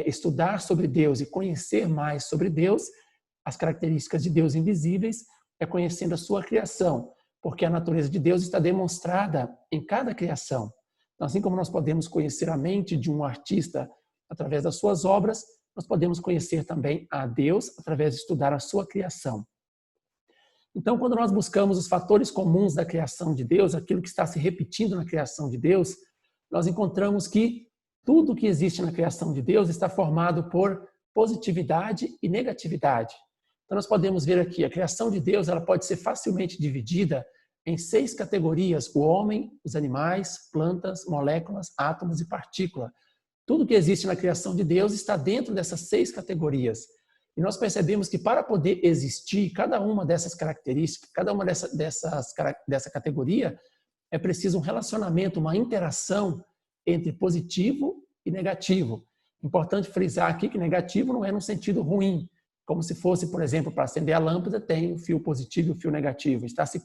estudar sobre Deus e conhecer mais sobre Deus, as características de Deus invisíveis, é conhecendo a sua criação, porque a natureza de Deus está demonstrada em cada criação. Então, assim como nós podemos conhecer a mente de um artista através das suas obras, nós podemos conhecer também a Deus através de estudar a sua criação. Então, quando nós buscamos os fatores comuns da criação de Deus, aquilo que está se repetindo na criação de Deus, nós encontramos que tudo que existe na criação de Deus está formado por positividade e negatividade. Então, nós podemos ver aqui, a criação de Deus ela pode ser facilmente dividida em 6 categorias: o homem, os animais, plantas, moléculas, átomos e partícula. Tudo que existe na criação de Deus está dentro dessas 6 categorias. E nós percebemos que para poder existir cada uma dessas características, cada uma dessa categoria, é preciso um relacionamento, uma interação entre positivo e negativo. Importante frisar aqui que negativo não é no sentido ruim, como se fosse, por exemplo, para acender a lâmpada tem o fio positivo e o fio negativo, está se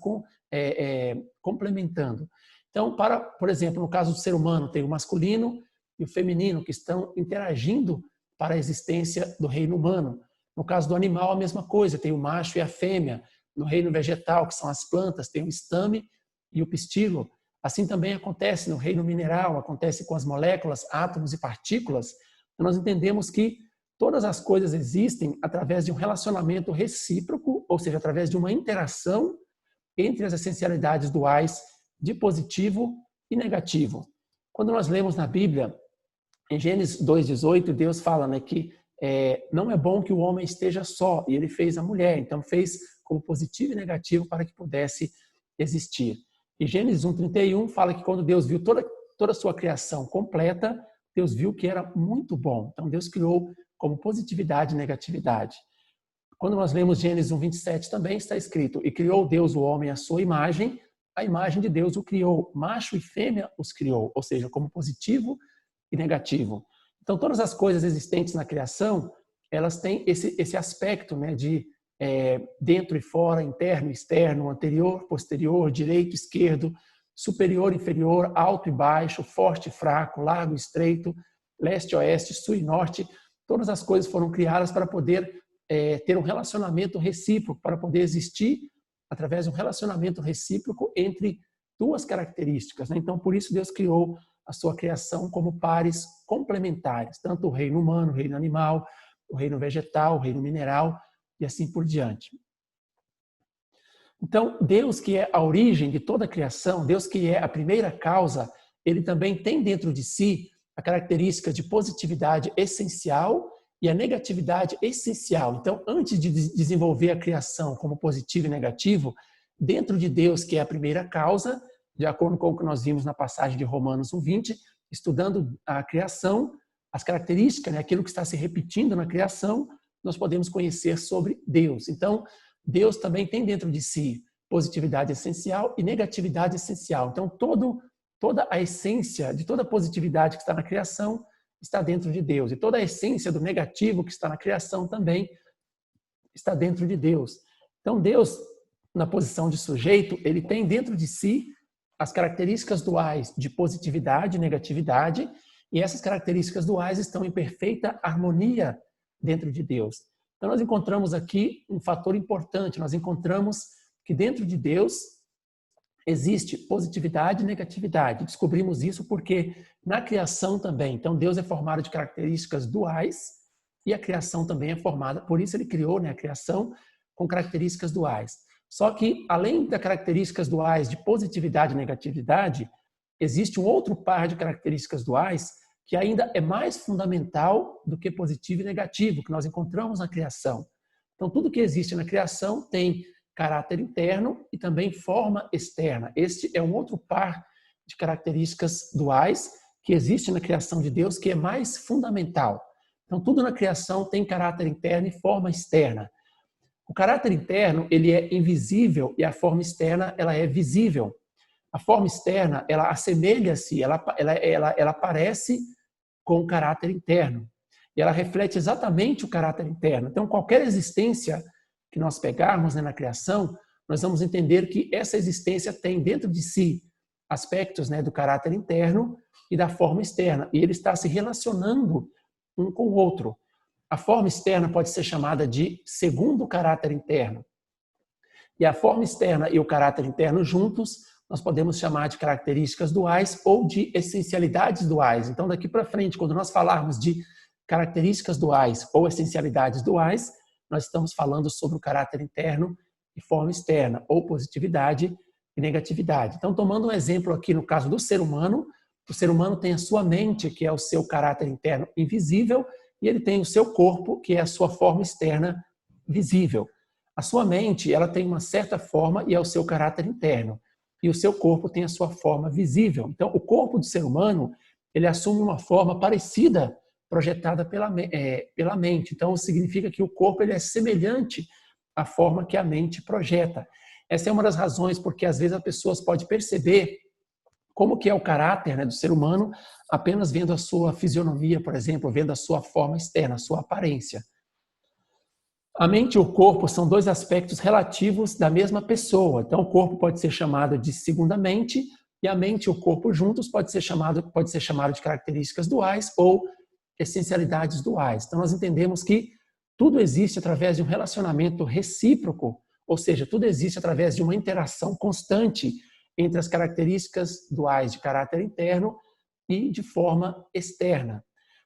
complementando. Então, por exemplo, no caso do ser humano, tem o masculino e o feminino que estão interagindo para a existência do reino humano. No caso do animal, a mesma coisa, tem o macho e a fêmea. No reino vegetal, que são as plantas, tem o estame e o pistilo. Assim também acontece no reino mineral, acontece com as moléculas, átomos e partículas. Então, nós entendemos que todas as coisas existem através de um relacionamento recíproco, ou seja, através de uma interação entre as essencialidades duais de positivo e negativo. Quando nós lemos na Bíblia, em Gênesis 2,18, Deus fala, que não é bom que o homem esteja só, e ele fez a mulher, então fez como positivo e negativo para que pudesse existir. E Gênesis 1,31 fala que quando Deus viu toda a sua criação completa, Deus viu que era muito bom. Então Deus criou como positividade e negatividade. Quando nós lemos Gênesis 1,27 também está escrito: e criou Deus o homem à sua imagem, a imagem de Deus o criou, macho e fêmea os criou, ou seja, como positivo e negativo. Então, todas as coisas existentes na criação, elas têm esse aspecto de dentro e fora, interno e externo, anterior, posterior, direito, esquerdo, superior, inferior, alto e baixo, forte e fraco, largo e estreito, leste e oeste, sul e norte. Todas as coisas foram criadas para poder ter um relacionamento recíproco, para poder existir através de um relacionamento recíproco entre duas características. Então, por isso Deus criou a sua criação como pares complementares, tanto o reino humano, o reino animal, o reino vegetal, o reino mineral e assim por diante. Então, Deus, que é a origem de toda a criação, Deus que é a primeira causa, ele também tem dentro de si a característica de positividade essencial e a negatividade essencial. Então, antes de desenvolver a criação como positivo e negativo, dentro de Deus, que é a primeira causa, de acordo com o que nós vimos na passagem de Romanos 1,20, estudando a criação, as características, aquilo que está se repetindo na criação, nós podemos conhecer sobre Deus. Então, Deus também tem dentro de si positividade essencial e negatividade essencial. Então, toda a essência de toda a positividade que está na criação está dentro de Deus. E toda a essência do negativo que está na criação também está dentro de Deus. Então, Deus, na posição de sujeito, ele tem dentro de si as características duais de positividade e negatividade, e essas características duais estão em perfeita harmonia dentro de Deus. Então, nós encontramos aqui um fator importante, nós encontramos que dentro de Deus existe positividade e negatividade. Descobrimos isso porque na criação também, então Deus é formado de características duais e a criação também é formada, por isso ele criou a criação com características duais. Só que, além das características duais de positividade e negatividade, existe um outro par de características duais que ainda é mais fundamental do que positivo e negativo, que nós encontramos na criação. Então, tudo que existe na criação tem caráter interno e também forma externa. Este é um outro par de características duais que existe na criação de Deus, que é mais fundamental. Então, tudo na criação tem caráter interno e forma externa. O caráter interno, ele é invisível e a forma externa, ela é visível. A forma externa, ela assemelha-se, ela parece com o caráter interno. E ela reflete exatamente o caráter interno. Então, qualquer existência que nós pegarmos na criação, nós vamos entender que essa existência tem dentro de si aspectos do caráter interno e da forma externa. E ele está se relacionando um com o outro. A forma externa pode ser chamada de segundo caráter interno. E a forma externa e o caráter interno juntos, nós podemos chamar de características duais ou de essencialidades duais. Então, daqui para frente, quando nós falarmos de características duais ou essencialidades duais, nós estamos falando sobre o caráter interno e forma externa, ou positividade e negatividade. Então, tomando um exemplo aqui no caso do ser humano, o ser humano tem a sua mente, que é o seu caráter interno invisível, e ele tem o seu corpo, que é a sua forma externa visível. A sua mente, ela tem uma certa forma e é o seu caráter interno. E o seu corpo tem a sua forma visível. Então, o corpo do ser humano, ele assume uma forma parecida, projetada pela mente. Então, significa que o corpo ele é semelhante à forma que a mente projeta. Essa é uma das razões porque, às vezes, as pessoas podem perceber como que é o caráter, né, do ser humano apenas vendo a sua fisionomia, por exemplo, vendo a sua forma externa, a sua aparência. A mente e o corpo são dois aspectos relativos da mesma pessoa. Então, o corpo pode ser chamado de segunda mente e a mente e o corpo juntos pode ser chamado de características duais ou essencialidades duais. Então, nós entendemos que tudo existe através de um relacionamento recíproco, ou seja, tudo existe através de uma interação constante entre as características duais de caráter interno e de forma externa.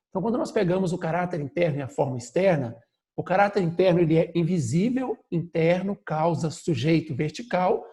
Então, quando nós pegamos o caráter interno e a forma externa, o caráter interno ele é invisível, interno, causa, sujeito, vertical.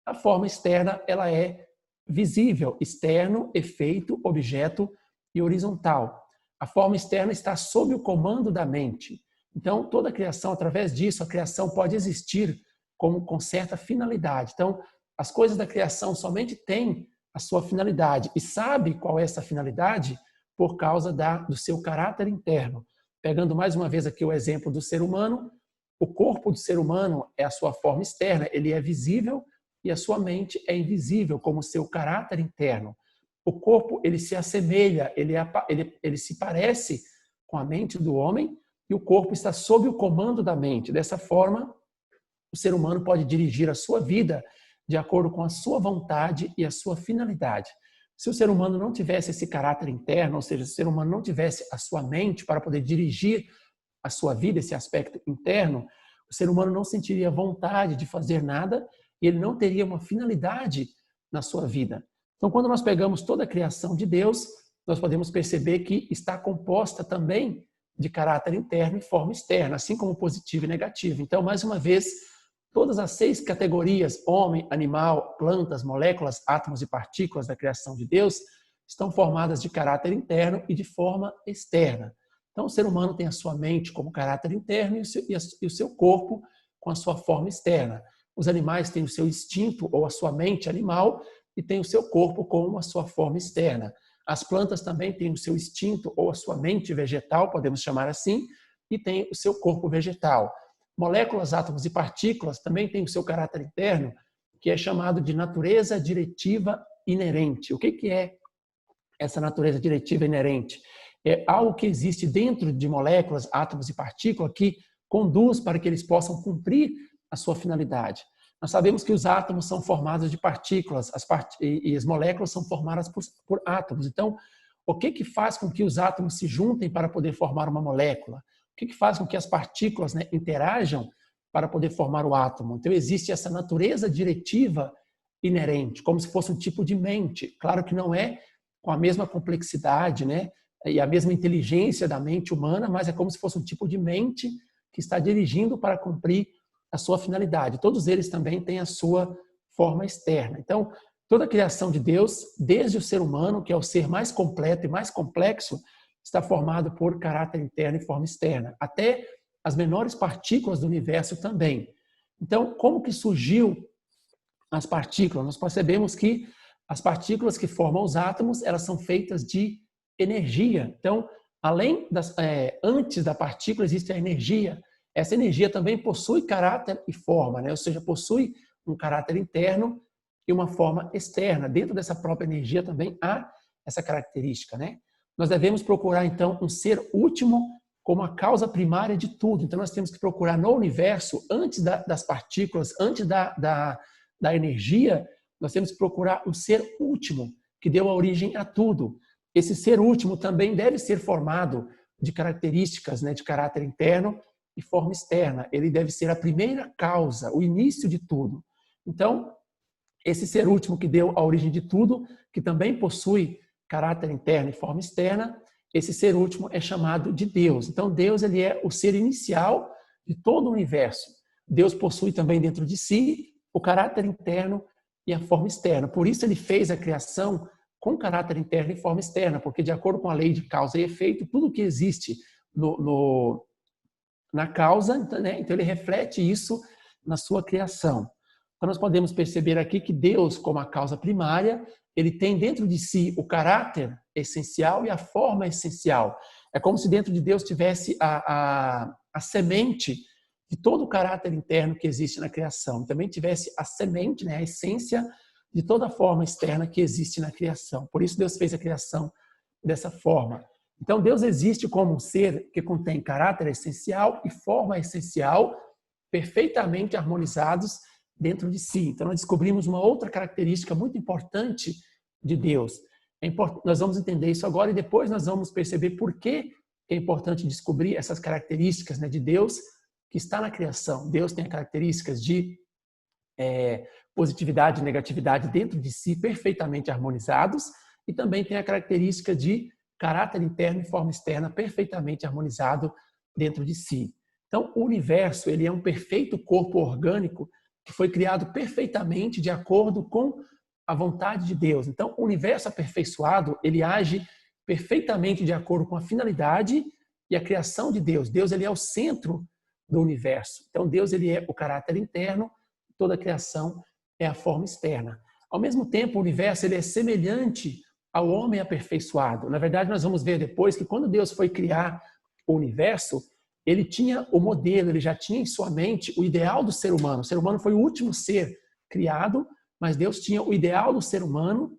A forma externa ela é visível, externo, efeito, objeto e horizontal. A forma externa está sob o comando da mente. Então, toda a criação, através disso, a criação pode existir com certa finalidade. Então, as coisas da criação somente têm a sua finalidade e sabe qual é essa finalidade por causa do seu caráter interno. Pegando mais uma vez aqui o exemplo do ser humano, o corpo do ser humano é a sua forma externa, ele é visível e a sua mente é invisível como seu caráter interno. O corpo, ele se assemelha, ele se parece com a mente do homem e o corpo está sob o comando da mente. Dessa forma, o ser humano pode dirigir a sua vida de acordo com a sua vontade e a sua finalidade. Se o ser humano não tivesse esse caráter interno, ou seja, se o ser humano não tivesse a sua mente para poder dirigir a sua vida, esse aspecto interno, o ser humano não sentiria vontade de fazer nada e ele não teria uma finalidade na sua vida. Então, quando nós pegamos toda a criação de Deus, nós podemos perceber que está composta também de caráter interno e forma externa, assim como positivo e negativo. Então, mais uma vez, todas as 6 categorias, homem, animal, plantas, moléculas, átomos e partículas da criação de Deus, estão formadas de caráter interno e de forma externa. Então, o ser humano tem a sua mente como caráter interno e o seu corpo com a sua forma externa. Os animais têm o seu instinto ou a sua mente animal e têm o seu corpo com a sua forma externa. As plantas também têm o seu instinto ou a sua mente vegetal, podemos chamar assim, e têm o seu corpo vegetal. Moléculas, átomos e partículas também têm o seu caráter interno, que é chamado de natureza diretiva inerente. O que é essa natureza diretiva inerente? É algo que existe dentro de moléculas, átomos e partículas que conduz para que eles possam cumprir a sua finalidade. Nós sabemos que os átomos são formados de partículas e as moléculas são formadas por átomos. Então, o que faz com que os átomos se juntem para poder formar uma molécula? O que faz com que as partículas, né, interajam para poder formar o átomo? Então, existe essa natureza diretiva inerente, como se fosse um tipo de mente. Claro que não é com a mesma complexidade, né, e a mesma inteligência da mente humana, mas é como se fosse um tipo de mente que está dirigindo para cumprir a sua finalidade. Todos eles também têm a sua forma externa. Então, toda a criação de Deus, desde o ser humano, que é o ser mais completo e mais complexo, está formado por caráter interno e forma externa. Até as menores partículas do universo também. Então, como que surgiu as partículas? Nós percebemos que as partículas que formam os átomos, elas são feitas de energia. Então, antes da partícula existe a energia. Essa energia também possui caráter e forma, né? Ou seja, possui um caráter interno e uma forma externa. Dentro dessa própria energia também há essa característica, né? Nós devemos procurar, então, um ser último como a causa primária de tudo. Então, nós temos que procurar no universo, antes das partículas, antes da energia, nós temos que procurar um ser último que deu a origem a tudo. Esse ser último também deve ser formado de características, né, de caráter interno e forma externa. Ele deve ser a primeira causa, o início de tudo. Então, esse ser último que deu a origem de tudo, que também possui caráter interno e forma externa, esse ser último é chamado de Deus. Então, Deus ele é o ser inicial de todo o universo. Deus possui também dentro de si o caráter interno e a forma externa. Por isso, ele fez a criação com caráter interno e forma externa, porque de acordo com a lei de causa e efeito, tudo que existe na causa, né? Então ele reflete isso na sua criação. Então nós podemos perceber aqui que Deus, como a causa primária, ele tem dentro de si o caráter essencial e a forma essencial. É como se dentro de Deus tivesse a semente de todo o caráter interno que existe na criação. Também tivesse a semente, né, a essência de toda a forma externa que existe na criação. Por isso Deus fez a criação dessa forma. Então Deus existe como um ser que contém caráter essencial e forma essencial perfeitamente harmonizados dentro de si. Então nós descobrimos uma outra característica muito importante de Deus. Nós vamos entender isso agora e depois nós vamos perceber por que é importante descobrir essas características, né, de Deus que está na criação. Deus tem características de positividade e negatividade dentro de si perfeitamente harmonizados e também tem a característica de caráter interno e forma externa perfeitamente harmonizado dentro de si. Então, o universo ele é um perfeito corpo orgânico que foi criado perfeitamente de acordo com a vontade de Deus. Então, o universo aperfeiçoado, ele age perfeitamente de acordo com a finalidade e a criação de Deus. Deus ele é o centro do universo. Então, Deus ele é o caráter interno, toda a criação é a forma externa. Ao mesmo tempo, o universo ele é semelhante ao homem aperfeiçoado. Na verdade, nós vamos ver depois que quando Deus foi criar o universo, ele tinha o modelo, ele já tinha em sua mente o ideal do ser humano. O ser humano foi o último ser criado, mas Deus tinha o ideal do ser humano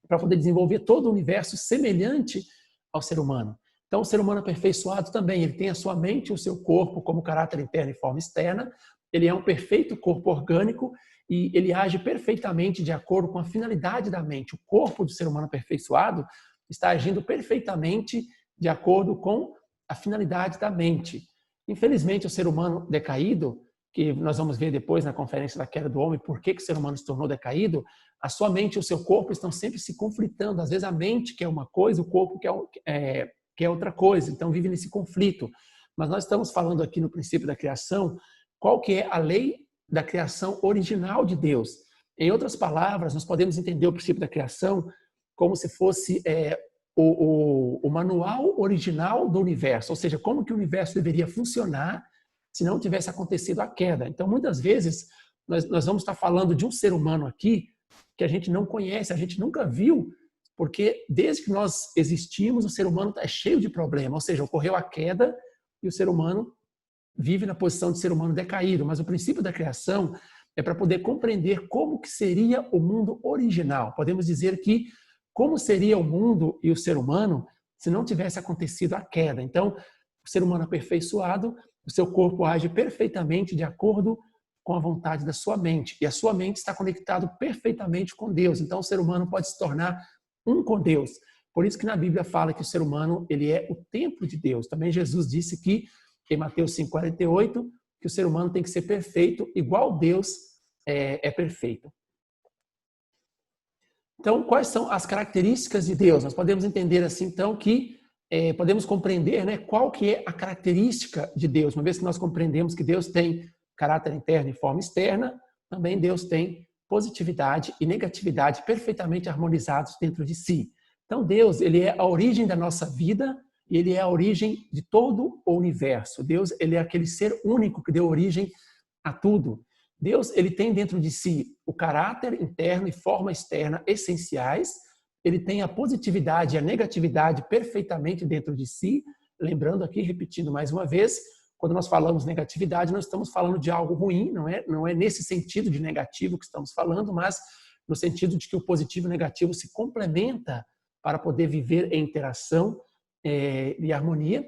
para poder desenvolver todo o universo semelhante ao ser humano. Então, o ser humano aperfeiçoado também, ele tem a sua mente e o seu corpo como caráter interno e forma externa. Ele é um perfeito corpo orgânico e ele age perfeitamente de acordo com a finalidade da mente. O corpo do ser humano aperfeiçoado está agindo perfeitamente de acordo com a finalidade da mente. Infelizmente, o ser humano decaído, que nós vamos ver depois na conferência da queda do homem, por que o ser humano se tornou decaído, a sua mente e o seu corpo estão sempre se conflitando. Às vezes a mente quer uma coisa, o corpo quer outra coisa, então vive nesse conflito. Mas nós estamos falando aqui no princípio da criação, qual que é a lei da criação original de Deus. Em outras palavras, nós podemos entender o princípio da criação como se fosse o manual original do universo, ou seja, como que o universo deveria funcionar se não tivesse acontecido a queda. Então, muitas vezes, nós vamos estar falando de um ser humano aqui que a gente não conhece, a gente nunca viu, porque desde que nós existimos, o ser humano é cheio de problemas, ou seja, ocorreu a queda e o ser humano vive na posição de ser humano decaído. Mas o princípio da criação é para poder compreender como que seria o mundo original. Podemos dizer que como seria o mundo e o ser humano se não tivesse acontecido a queda. Então, o ser humano aperfeiçoado, o seu corpo age perfeitamente de acordo com a vontade da sua mente. E a sua mente está conectada perfeitamente com Deus. Então, o ser humano pode se tornar um com Deus. Por isso que na Bíblia fala que o ser humano ele é o templo de Deus. Também Jesus disse que, em Mateus 5,48, que o ser humano tem que ser perfeito, igual Deus é perfeito. Então, quais são as características de Deus? Nós podemos entender assim, então, que podemos compreender, né, qual que é a característica de Deus. Uma vez que nós compreendemos que Deus tem caráter interno e forma externa, também Deus tem positividade e negatividade perfeitamente harmonizados dentro de si. Então, Deus ele é a origem da nossa vida e ele é a origem de todo o universo. Deus ele é aquele ser único que deu origem a tudo. Deus ele tem dentro de si o caráter interno e forma externa essenciais. Ele tem a positividade e a negatividade perfeitamente dentro de si. Lembrando aqui, repetindo mais uma vez, quando nós falamos negatividade, nós estamos falando de algo ruim, não é nesse sentido de negativo que estamos falando, mas no sentido de que o positivo e o negativo se complementam para poder viver em interação e harmonia.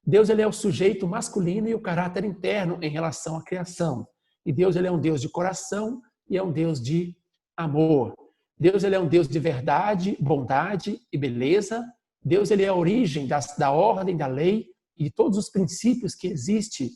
Deus ele é o sujeito masculino e o caráter interno em relação à criação. E Deus ele é um Deus de coração e é um Deus de amor. Deus ele é um Deus de verdade, bondade e beleza. Deus ele é a origem da ordem, da lei e de todos os princípios que existem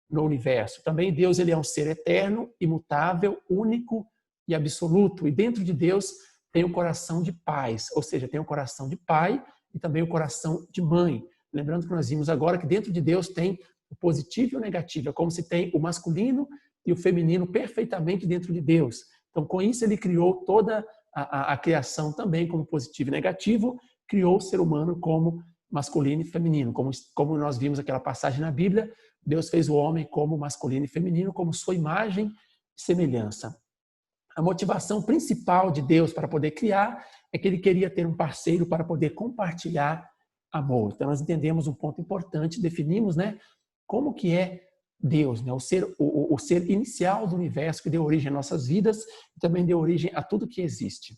no universo. Também Deus ele é um ser eterno, imutável, único e absoluto. E dentro de Deus tem o coração de pais, ou seja, tem o coração de pai e também o coração de mãe. Lembrando que nós vimos agora que dentro de Deus tem o positivo e o negativo. É como se tem o masculino e o feminino perfeitamente dentro de Deus. Então, com isso, ele criou toda a criação também como positivo e negativo, criou o ser humano como masculino e feminino. Como nós vimos aquela passagem na Bíblia, Deus fez o homem como masculino e feminino, como sua imagem e semelhança. A motivação principal de Deus para poder criar é que ele queria ter um parceiro para poder compartilhar amor. Então, nós entendemos um ponto importante, definimos, né, como que é Deus, né, o ser inicial do universo que deu origem às nossas vidas e também deu origem a tudo que existe.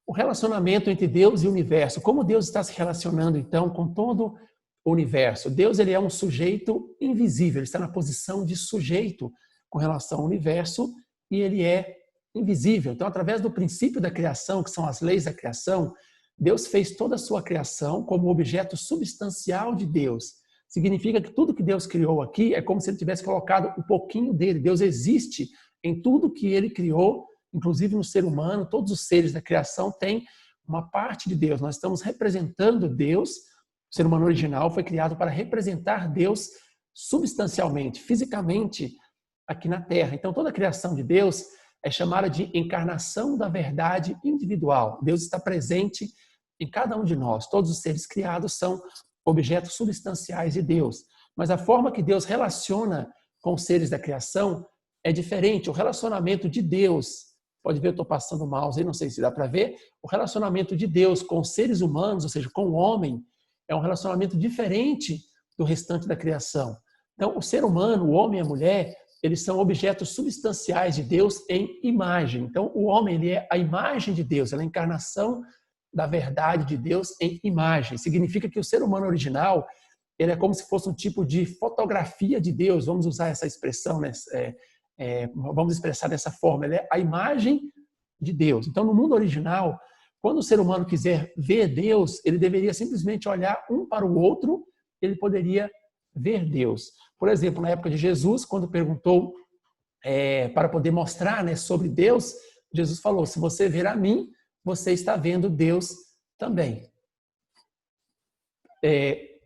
O relacionamento entre Deus e o universo. Como Deus está se relacionando, então, com todo o universo? Deus ele é um sujeito invisível, ele está na posição de sujeito com relação ao universo e ele é invisível. Então, através do princípio da criação, que são as leis da criação, Deus fez toda a sua criação como objeto substancial de Deus. Significa que tudo que Deus criou aqui é como se ele tivesse colocado um pouquinho dele. Deus existe em tudo que ele criou, inclusive no ser humano. Todos os seres da criação têm uma parte de Deus. Nós estamos representando Deus. O ser humano original foi criado para representar Deus substancialmente, fisicamente, aqui na Terra. Então, toda a criação de Deus é chamada de encarnação da verdade individual. Deus está presente em cada um de nós. Todos os seres criados são objetos substanciais de Deus. Mas a forma que Deus relaciona com os seres da criação é diferente. O relacionamento de Deus, pode ver, eu estou passando o mouse aí, não sei se dá para ver, o relacionamento de Deus com os seres humanos, ou seja, com o homem, é um relacionamento diferente do restante da criação. Então, o ser humano, o homem e a mulher, eles são objetos substanciais de Deus em imagem. Então, o homem ele é a imagem de Deus, ele é a encarnação da verdade de Deus em imagem. Significa que o ser humano original, ele é como se fosse um tipo de fotografia de Deus, vamos usar essa expressão, né? Vamos expressar dessa forma, ele é a imagem de Deus. Então, no mundo original, quando o ser humano quiser ver Deus, ele deveria simplesmente olhar um para o outro, ele poderia ver Deus. Por exemplo, na época de Jesus, quando perguntou para poder mostrar, né, sobre Deus, Jesus falou, se você ver a mim, você está vendo Deus também.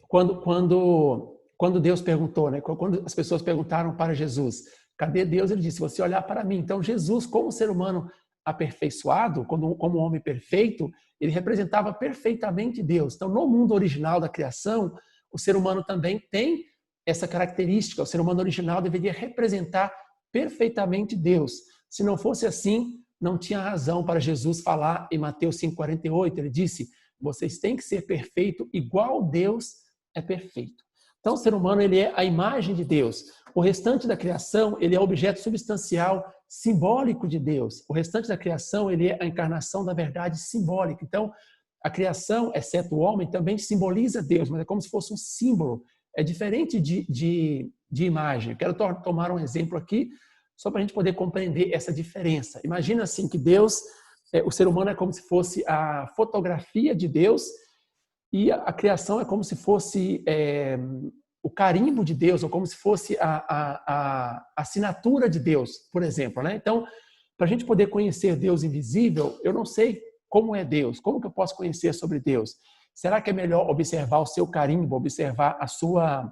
Quando Deus perguntou, né, quando as pessoas perguntaram para Jesus, cadê Deus? Ele disse, se você olhar para mim. Então, Jesus, como ser humano aperfeiçoado, como homem perfeito, ele representava perfeitamente Deus. Então, no mundo original da criação, o ser humano também tem essa característica. O ser humano original deveria representar perfeitamente Deus. Se não fosse assim, não tinha razão para Jesus falar em Mateus 5,48. Ele disse, vocês têm que ser perfeito igual Deus é perfeito. Então, o ser humano ele é a imagem de Deus. O restante da criação ele é objeto substancial simbólico de Deus. O restante da criação ele é a encarnação da verdade simbólica. Então, a criação, exceto o homem, também simboliza Deus, mas é como se fosse um símbolo. É diferente de imagem. Eu quero tomar um exemplo aqui, só para a gente poder compreender essa diferença. Imagina assim que Deus, o ser humano é como se fosse a fotografia de Deus e a criação é como se fosse o carimbo de Deus, ou como se fosse a assinatura de Deus, por exemplo, né? Então, para a gente poder conhecer Deus invisível, eu não sei como é Deus, como que eu posso conhecer sobre Deus? Será que é melhor observar o seu carimbo, observar a sua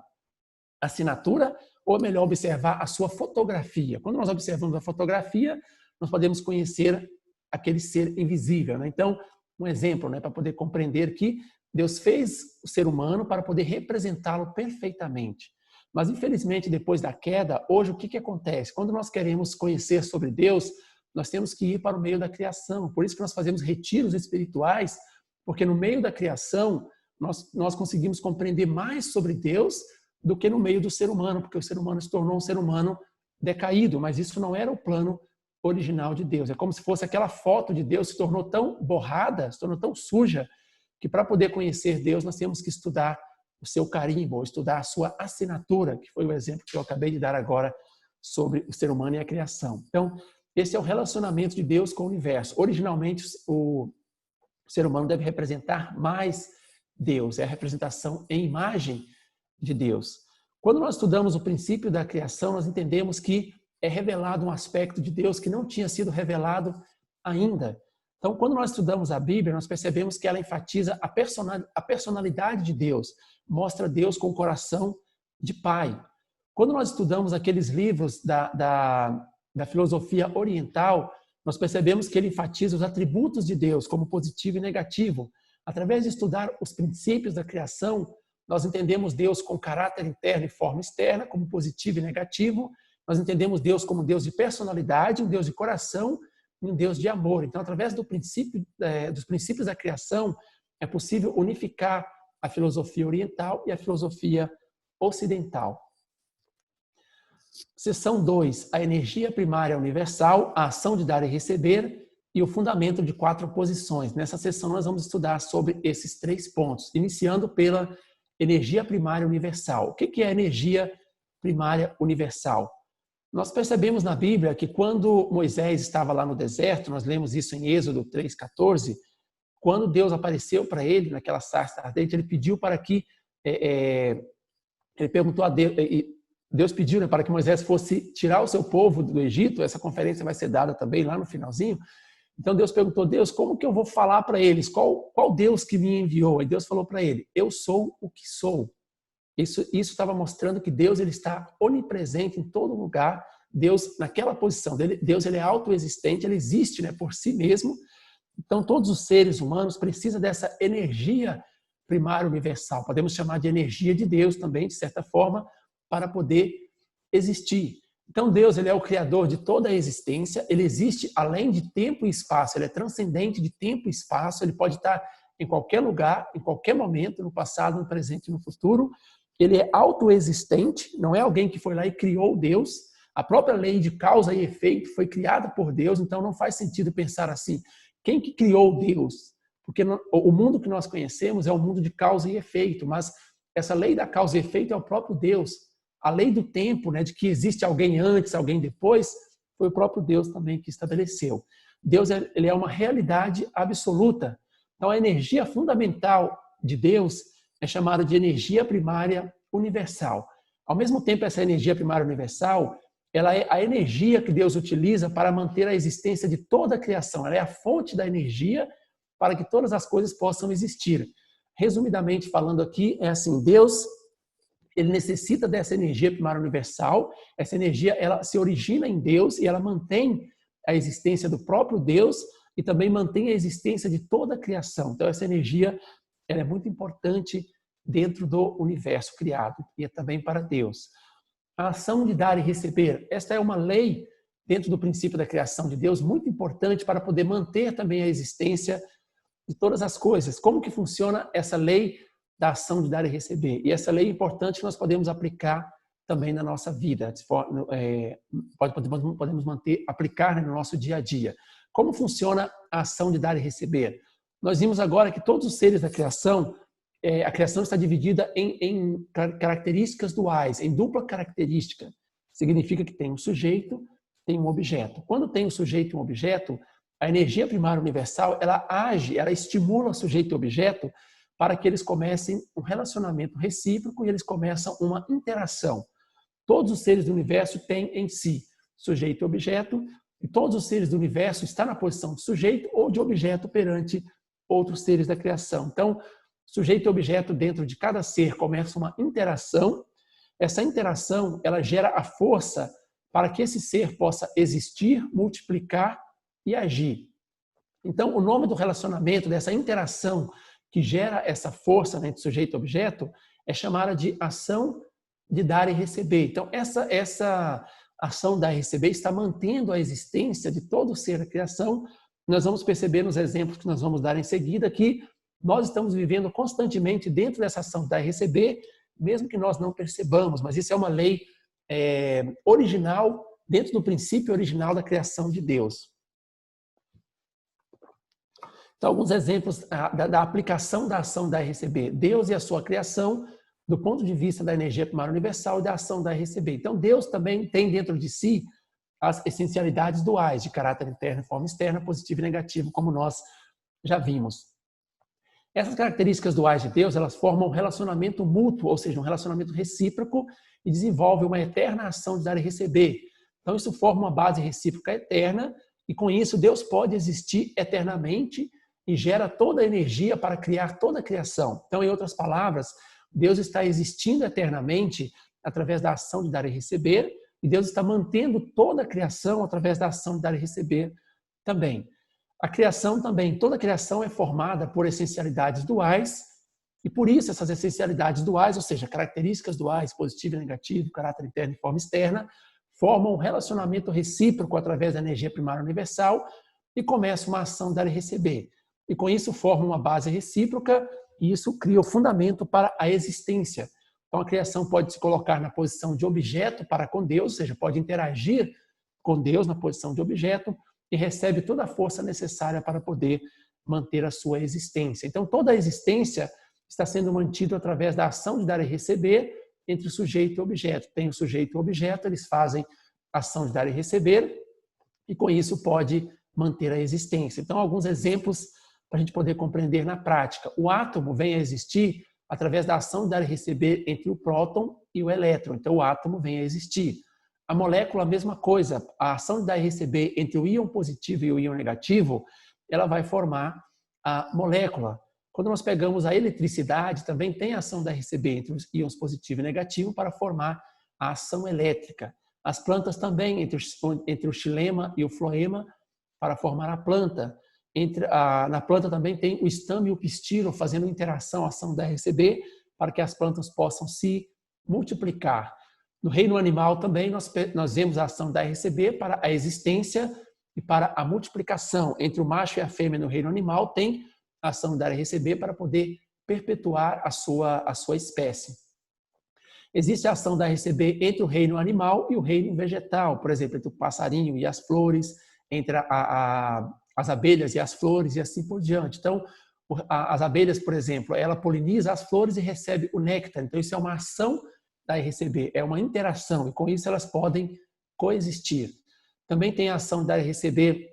assinatura, ou é melhor observar a sua fotografia? Quando nós observamos a fotografia, nós podemos conhecer aquele ser invisível, né? Então, um exemplo, né, para poder compreender que Deus fez o ser humano para poder representá-lo perfeitamente. Mas, infelizmente, depois da queda, hoje o que acontece? Quando nós queremos conhecer sobre Deus, nós temos que ir para o meio da criação. Por isso que nós fazemos retiros espirituais, porque no meio da criação nós conseguimos compreender mais sobre Deus do que no meio do ser humano, porque o ser humano se tornou um ser humano decaído, mas isso não era o plano original de Deus. É como se fosse aquela foto de Deus se tornou tão borrada, se tornou tão suja, que para poder conhecer Deus nós temos que estudar o seu carimbo, ou estudar a sua assinatura, que foi o exemplo que eu acabei de dar agora sobre o ser humano e a criação. Então, esse é o relacionamento de Deus com o universo. Originalmente, o ser humano deve representar mais Deus, é a representação em imagem de Deus. Quando nós estudamos o princípio da criação, nós entendemos que é revelado um aspecto de Deus que não tinha sido revelado ainda. Então, quando nós estudamos a Bíblia, nós percebemos que ela enfatiza a personalidade de Deus, mostra Deus com o coração de pai. Quando nós estudamos aqueles livros da filosofia oriental, nós percebemos que ele enfatiza os atributos de Deus como positivo e negativo. Através de estudar os princípios da criação, nós entendemos Deus com caráter interno e forma externa, como positivo e negativo. Nós entendemos Deus como um Deus de personalidade, um Deus de coração e um Deus de amor. Então, através dos princípios da criação, é possível unificar a filosofia oriental e a filosofia ocidental. Seção 2, a energia primária universal, a ação de dar e receber e o fundamento de 4 posições. Nessa sessão nós vamos estudar sobre esses 3 pontos, iniciando pela energia primária universal. O que é a energia primária universal? Nós percebemos na Bíblia que quando Moisés estava lá no deserto, nós lemos isso em Êxodo 3,14, quando Deus apareceu para ele naquela sarça ardente, ele pediu para que, ele perguntou a Deus, Deus pediu para que Moisés fosse tirar o seu povo do Egito. Essa conferência vai ser dada também lá no finalzinho. Então Deus perguntou, Deus, como que eu vou falar para eles? Qual Deus que me enviou? E Deus falou para ele, eu sou o que sou. Isso estava mostrando que Deus ele está onipresente em todo lugar. Deus, naquela posição, Deus ele é autoexistente, ele existe, né, por si mesmo. Então todos os seres humanos precisam dessa energia primária universal. Podemos chamar de energia de Deus também, de certa forma, para poder existir. Então Deus ele é o criador de toda a existência, ele existe além de tempo e espaço, ele é transcendente de tempo e espaço, ele pode estar em qualquer lugar, em qualquer momento, no passado, no presente e no futuro. Ele é autoexistente, não é alguém que foi lá e criou Deus. A própria lei de causa e efeito foi criada por Deus, então não faz sentido pensar assim, quem que criou Deus? Porque o mundo que nós conhecemos é um mundo de causa e efeito, mas essa lei da causa e efeito é o próprio Deus. A lei do tempo, né, de que existe alguém antes, alguém depois, foi o próprio Deus também que estabeleceu. Deus ele é uma realidade absoluta. Então, a energia fundamental de Deus é chamada de energia primária universal. Ao mesmo tempo, essa energia primária universal, ela é a energia que Deus utiliza para manter a existência de toda a criação. Ela é a fonte da energia para que todas as coisas possam existir. Resumidamente falando aqui, é assim, Deus ele necessita dessa energia primária universal. Essa energia ela se origina em Deus e ela mantém a existência do próprio Deus e também mantém a existência de toda a criação. Então essa energia ela é muito importante dentro do universo criado e é também para Deus. A ação de dar e receber, esta é uma lei dentro do princípio da criação de Deus muito importante para poder manter também a existência de todas as coisas. Como que funciona essa lei da ação de dar e receber? E essa lei é importante que nós podemos aplicar também na nossa vida, podemos aplicar no nosso dia a dia. Como funciona a ação de dar e receber? Nós vimos agora que todos os seres da criação, a criação está dividida em características duais, em dupla característica. Significa que tem um sujeito, tem um objeto. Quando tem um sujeito e um objeto, a energia primária universal, ela age, ela estimula o sujeito e o objeto para que eles comecem um relacionamento recíproco e eles começam uma interação. Todos os seres do universo têm em si sujeito e objeto, e todos os seres do universo estão na posição de sujeito ou de objeto perante outros seres da criação. Então, sujeito e objeto dentro de cada ser começa uma interação. Essa interação, ela gera a força para que esse ser possa existir, multiplicar e agir. Então, o nome do relacionamento, dessa interação que gera essa força entre sujeito e objeto, é chamada de ação de dar e receber. Então, essa ação dar e receber está mantendo a existência de todo ser da criação. Nós vamos perceber nos exemplos que nós vamos dar em seguida que nós estamos vivendo constantemente dentro dessa ação dar e receber, mesmo que nós não percebamos, mas isso é uma lei original, dentro do princípio original da criação de Deus. Então, alguns exemplos da aplicação da ação dar e receber. Deus e a sua criação, do ponto de vista da energia primária universal e da ação dar e receber. Então, Deus também tem dentro de si as essencialidades duais, de caráter interno e forma externa, positivo e negativo, como nós já vimos. Essas características duais de Deus, elas formam um relacionamento mútuo, ou seja, um relacionamento recíproco e desenvolvem uma eterna ação de dar e receber. Então, isso forma uma base recíproca eterna e, com isso, Deus pode existir eternamente e gera toda a energia para criar toda a criação. Então, em outras palavras, Deus está existindo eternamente através da ação de dar e receber, e Deus está mantendo toda a criação através da ação de dar e receber também. A criação também, toda a criação é formada por essencialidades duais, e por isso essas essencialidades duais, ou seja, características duais, positivo e negativo, caráter interno e forma externa, formam um relacionamento recíproco através da energia primária universal e começa uma ação de dar e receber. E com isso forma uma base recíproca e isso cria o fundamento para a existência. Então a criação pode se colocar na posição de objeto para com Deus, ou seja, pode interagir com Deus na posição de objeto e recebe toda a força necessária para poder manter a sua existência. Então toda a existência está sendo mantida através da ação de dar e receber entre o sujeito e o objeto. Tem o sujeito e o objeto, eles fazem ação de dar e receber e com isso pode manter a existência. Então alguns exemplos para a gente poder compreender na prática. O átomo vem a existir através da ação de dar e receber entre o próton e o elétron. Então, o átomo vem a existir. A molécula, a mesma coisa. A ação de dar e receber entre o íon positivo e o íon negativo, ela vai formar a molécula. Quando nós pegamos a eletricidade, também tem a ação de dar e receber entre os íons positivo e negativo para formar a ação elétrica. As plantas também, entre o xilema e o floema, para formar a planta. Na planta também tem o estame e o pistilo fazendo interação, ação da receber, para que as plantas possam se multiplicar. No reino animal também nós vemos a ação da receber para a existência e para a multiplicação. Entre o macho e a fêmea no reino animal tem a ação de dar e receber para poder perpetuar a sua espécie. Existe a ação da receber entre o reino animal e o reino vegetal, por exemplo, entre o passarinho e as flores, entre as abelhas e as flores e assim por diante. Então, as abelhas, por exemplo, ela poliniza as flores e recebe o néctar. Então, isso é uma ação dar e receber, é uma interação, e com isso elas podem coexistir. Também tem a ação de dar e receber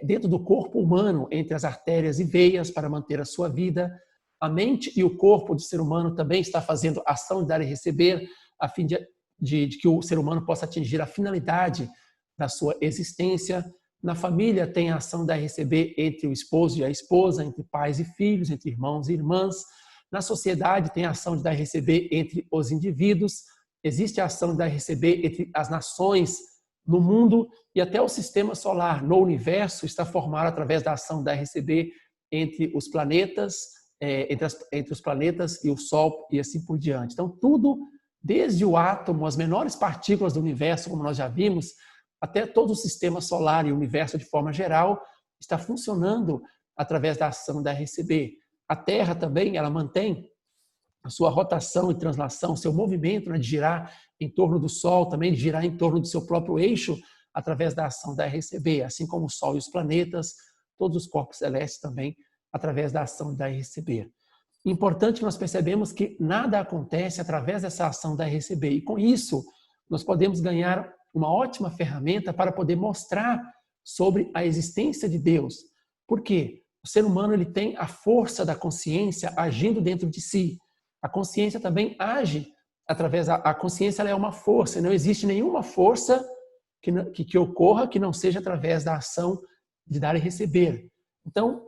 dentro do corpo humano, entre as artérias e veias, para manter a sua vida. A mente e o corpo do ser humano também está fazendo ação de dar e receber, a fim de que o ser humano possa atingir a finalidade da sua existência. Na família tem a ação de dar e receber entre o esposo e a esposa, entre pais e filhos, entre irmãos e irmãs. Na sociedade tem a ação de dar e receber entre os indivíduos. Existe a ação de dar e receber entre as nações no mundo e até o sistema solar, no universo, está formado através da ação de dar e receber entre os planetas, entre os planetas e o Sol e assim por diante. Então, tudo, desde o átomo, as menores partículas do universo, como nós já vimos, até todo o sistema solar e o universo de forma geral, está funcionando através da ação da receber. A Terra também, ela mantém a sua rotação e translação, seu movimento, né, de girar em torno do Sol, também de girar em torno do seu próprio eixo, através da ação da receber, assim como o Sol e os planetas, todos os corpos celestes também, através da ação da receber. Importante que nós percebemos que nada acontece através dessa ação da receber, e com isso nós podemos ganhar uma ótima ferramenta para poder mostrar sobre a existência de Deus. Por quê? O ser humano ele tem a força da consciência agindo dentro de si. A consciência também age através a consciência, ela é uma força, não existe nenhuma força que ocorra que não seja através da ação de dar e receber. Então,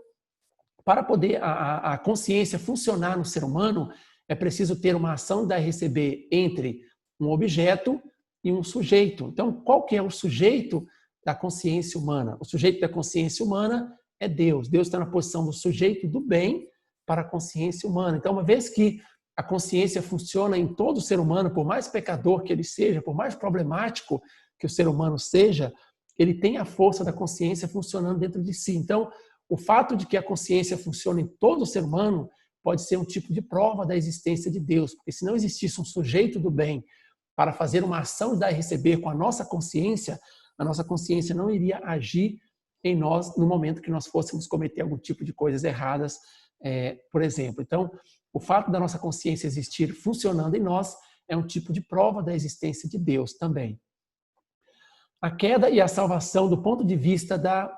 para poder a consciência funcionar no ser humano, é preciso ter uma ação de dar e receber entre um objeto e um sujeito. Então, qual que é o sujeito da consciência humana? O sujeito da consciência humana é Deus. Deus está na posição do sujeito do bem para a consciência humana. Então, uma vez que a consciência funciona em todo ser humano, por mais pecador que ele seja, por mais problemático que o ser humano seja, ele tem a força da consciência funcionando dentro de si. Então, o fato de que a consciência funciona em todo ser humano pode ser um tipo de prova da existência de Deus, porque se não existisse um sujeito do bem para fazer uma ação de dar e receber com a nossa consciência não iria agir em nós no momento que nós fôssemos cometer algum tipo de coisas erradas, por exemplo. Então, o fato da nossa consciência existir funcionando em nós é um tipo de prova da existência de Deus também. A queda e a salvação do ponto de vista da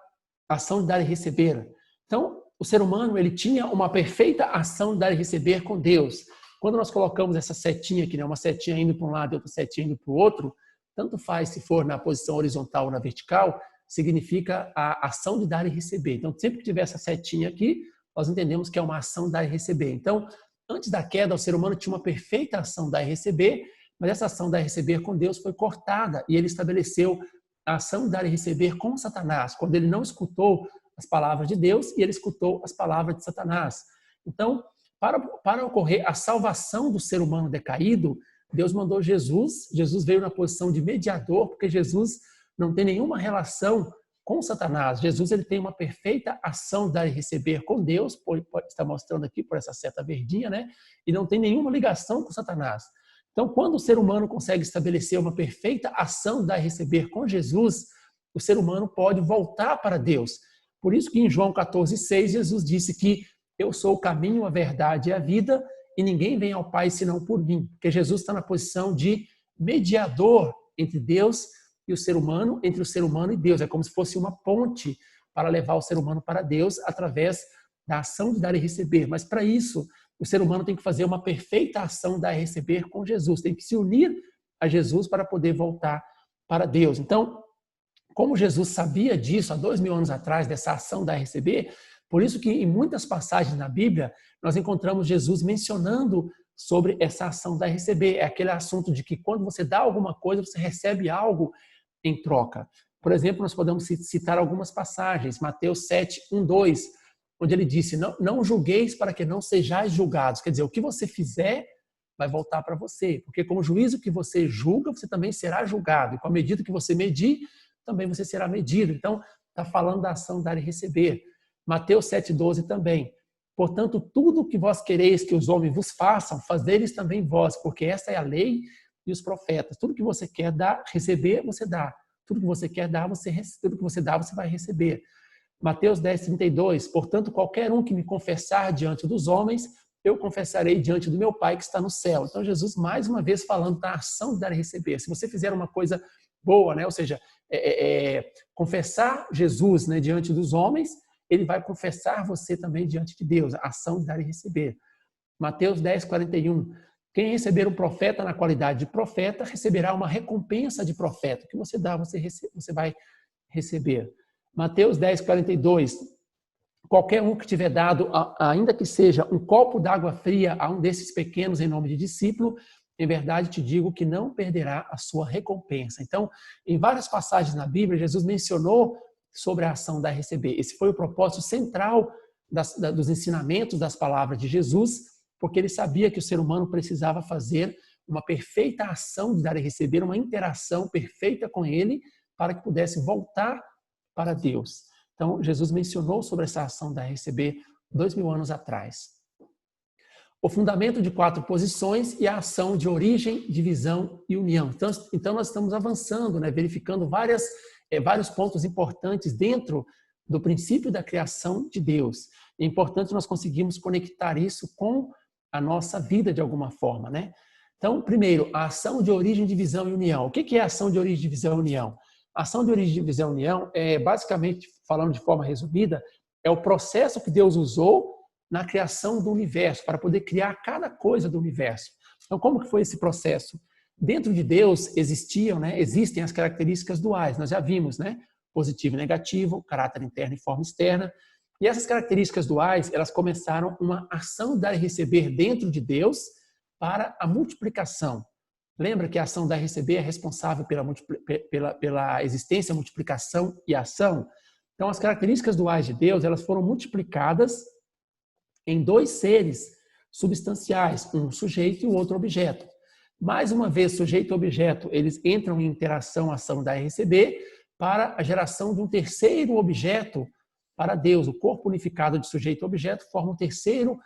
ação de dar e receber. Então, o ser humano ele tinha uma perfeita ação de dar e receber com Deus. Quando nós colocamos essa setinha aqui, né, uma setinha indo para um lado e outra setinha indo para o outro, tanto faz se for na posição horizontal ou na vertical, significa a ação de dar e receber. Então, sempre que tiver essa setinha aqui, nós entendemos que é uma ação de dar e receber. Então, antes da queda, o ser humano tinha uma perfeita ação de dar e receber, mas essa ação de dar e receber com Deus foi cortada e ele estabeleceu a ação de dar e receber com Satanás, quando ele não escutou as palavras de Deus e ele escutou as palavras de Satanás. Então, para ocorrer a salvação do ser humano decaído, Deus mandou Jesus. Jesus veio na posição de mediador, porque Jesus não tem nenhuma relação com Satanás. Jesus ele tem uma perfeita ação de dar e receber com Deus, pode estar mostrando aqui por essa seta verdinha, né? E não tem nenhuma ligação com Satanás. Então, quando o ser humano consegue estabelecer uma perfeita ação de dar e receber com Jesus, o ser humano pode voltar para Deus. Por isso que em João 14,6, Jesus disse que eu sou o caminho, a verdade e a vida, e ninguém vem ao Pai senão por mim. Porque Jesus está na posição de mediador entre Deus e o ser humano, entre o ser humano e Deus. É como se fosse uma ponte para levar o ser humano para Deus através da ação de dar e receber. Mas para isso, o ser humano tem que fazer uma perfeita ação de dar e receber com Jesus. Tem que se unir a Jesus para poder voltar para Deus. Então, como Jesus sabia disso há 2000 anos atrás, dessa ação de dar e receber, por isso que em muitas passagens na Bíblia, nós encontramos Jesus mencionando sobre essa ação de dar e receber. É aquele assunto de que quando você dá alguma coisa, você recebe algo em troca. Por exemplo, nós podemos citar algumas passagens, Mateus 7, 1, 2, onde ele disse, não julgueis para que não sejais julgados. Quer dizer, o que você fizer vai voltar para você, porque com o juízo que você julga, você também será julgado. E com a medida que você medir, também você será medido. Então, está falando da ação dar e receber. Mateus 7,12 também. Portanto, tudo o que vós quereis que os homens vos façam, fazei-lhes também vós, porque esta é a lei e os profetas. Tudo que você quer dar, receber, você dá. Tudo que você quer dar, tudo que você dá, você vai receber. Mateus 10,32. Portanto, qualquer um que me confessar diante dos homens, eu confessarei diante do meu Pai que está no céu. Então, Jesus, mais uma vez, falando da ação de dar e receber. Se você fizer uma coisa boa, né? Ou seja, confessar Jesus, né, diante dos homens, ele vai confessar você também diante de Deus, a ação de dar e receber. Mateus 10:41. Quem receber um profeta na qualidade de profeta, receberá uma recompensa de profeta. O que você dá, você vai receber. Mateus 10:42. Qualquer um que tiver dado, ainda que seja um copo d'água fria a um desses pequenos em nome de discípulo, em verdade te digo que não perderá a sua recompensa. Então, em várias passagens na Bíblia, Jesus mencionou sobre a ação da receber. Esse foi o propósito central dos ensinamentos das palavras de Jesus, porque ele sabia que o ser humano precisava fazer uma perfeita ação de dar e receber, uma interação perfeita com ele, para que pudesse voltar para Deus. Então, Jesus mencionou sobre essa ação da receber 2000 anos atrás. O fundamento de 4 posições e a ação de origem, divisão e união. Então nós estamos avançando, né, verificando vários pontos importantes dentro do princípio da criação de Deus. É importante nós conseguirmos conectar isso com a nossa vida de alguma forma, né? Então, primeiro, a ação de origem, divisão e união. O que é a ação de origem, divisão e união? A ação de origem, divisão e união é, basicamente, falando de forma resumida, é o processo que Deus usou na criação do universo, para poder criar cada coisa do universo. Então, como que foi esse processo? Dentro de Deus existem as características duais, nós já vimos, né? Positivo e negativo, caráter interno e forma externa. E essas características duais, elas começaram uma ação de dar e receber dentro de Deus para a multiplicação. Lembra que a ação dar e receber é responsável pela existência, multiplicação e ação? Então, as características duais de Deus, elas foram multiplicadas em 2 seres substanciais, um sujeito e o outro objeto. Mais uma vez, sujeito e objeto, eles entram em interação, ação dar e receber, para a geração de um terceiro objeto para Deus. O corpo unificado de sujeito e objeto forma um terceiro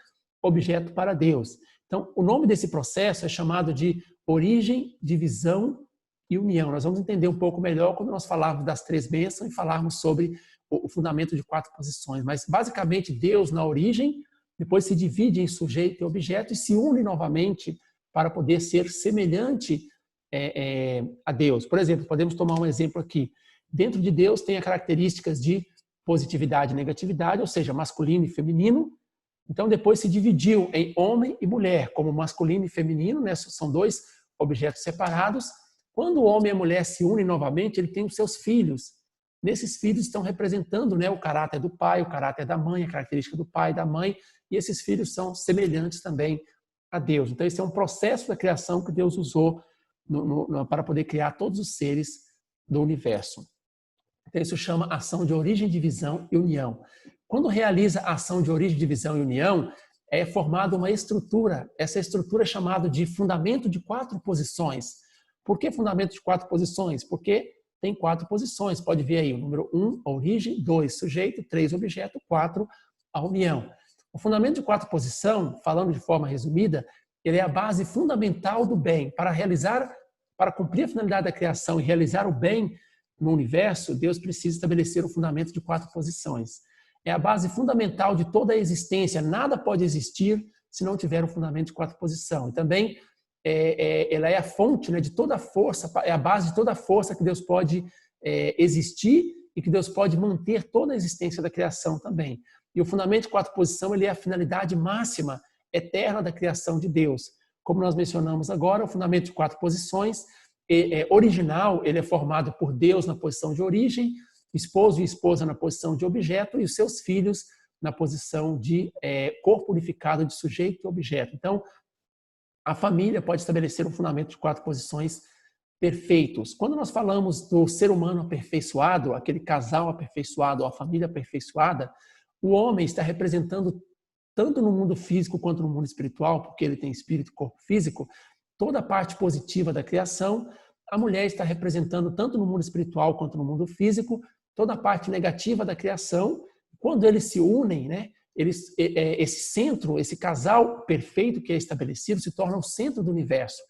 objeto para Deus. Então, o nome desse processo é chamado de origem, divisão e união. Nós vamos entender um pouco melhor quando nós falarmos das 3 bênçãos e falarmos sobre o fundamento de 4 posições. Mas, basicamente, Deus na origem, depois se divide em sujeito e objeto e se une novamente para poder ser semelhante a Deus. Por exemplo, podemos tomar um exemplo aqui. Dentro de Deus tem as características de positividade e negatividade, ou seja, masculino e feminino. Então, depois se dividiu em homem e mulher, como masculino e feminino, né? São dois objetos separados. Quando o homem e a mulher se unem novamente, ele tem os seus filhos. Nesses filhos estão representando, né, o caráter do pai, o caráter da mãe, a característica do pai e da mãe, e esses filhos são semelhantes também a Deus. Então, esse é um processo da criação que Deus usou para poder criar todos os seres do universo. Então, isso chama ação de origem, divisão e união. Quando realiza a ação de origem, divisão e união, é formada uma estrutura. Essa estrutura é chamada de fundamento de 4 posições. Por que fundamento de 4 posições? Porque tem 4 posições. Pode ver aí o número 1, a origem, 2, sujeito, 3, objeto, 4, a união. O fundamento de 4 posições, falando de forma resumida, ele é a base fundamental do bem. Para cumprir a finalidade da criação e realizar o bem no universo, Deus precisa estabelecer o fundamento de 4 posições. É a base fundamental de toda a existência. Nada pode existir se não tiver um fundamento de 4 posições. E também ela é a fonte, né, de toda a força, é a base de toda a força que Deus pode existir e que Deus pode manter toda a existência da criação também. E o fundamento de 4 posições, ele é a finalidade máxima, eterna da criação de Deus. Como nós mencionamos agora, o fundamento de 4 posições original, ele é formado por Deus na posição de origem, esposo e esposa na posição de objeto e os seus filhos na posição de corpo unificado de sujeito e objeto. Então, a família pode estabelecer um fundamento de 4 posições perfeitos. Quando nós falamos do ser humano aperfeiçoado, aquele casal aperfeiçoado ou a família aperfeiçoada, o homem está representando, tanto no mundo físico quanto no mundo espiritual, porque ele tem espírito e corpo físico, toda a parte positiva da criação. A mulher está representando, tanto no mundo espiritual quanto no mundo físico, toda a parte negativa da criação. Quando eles se unem, né, esse centro, esse casal perfeito que é estabelecido, se torna o centro do universo.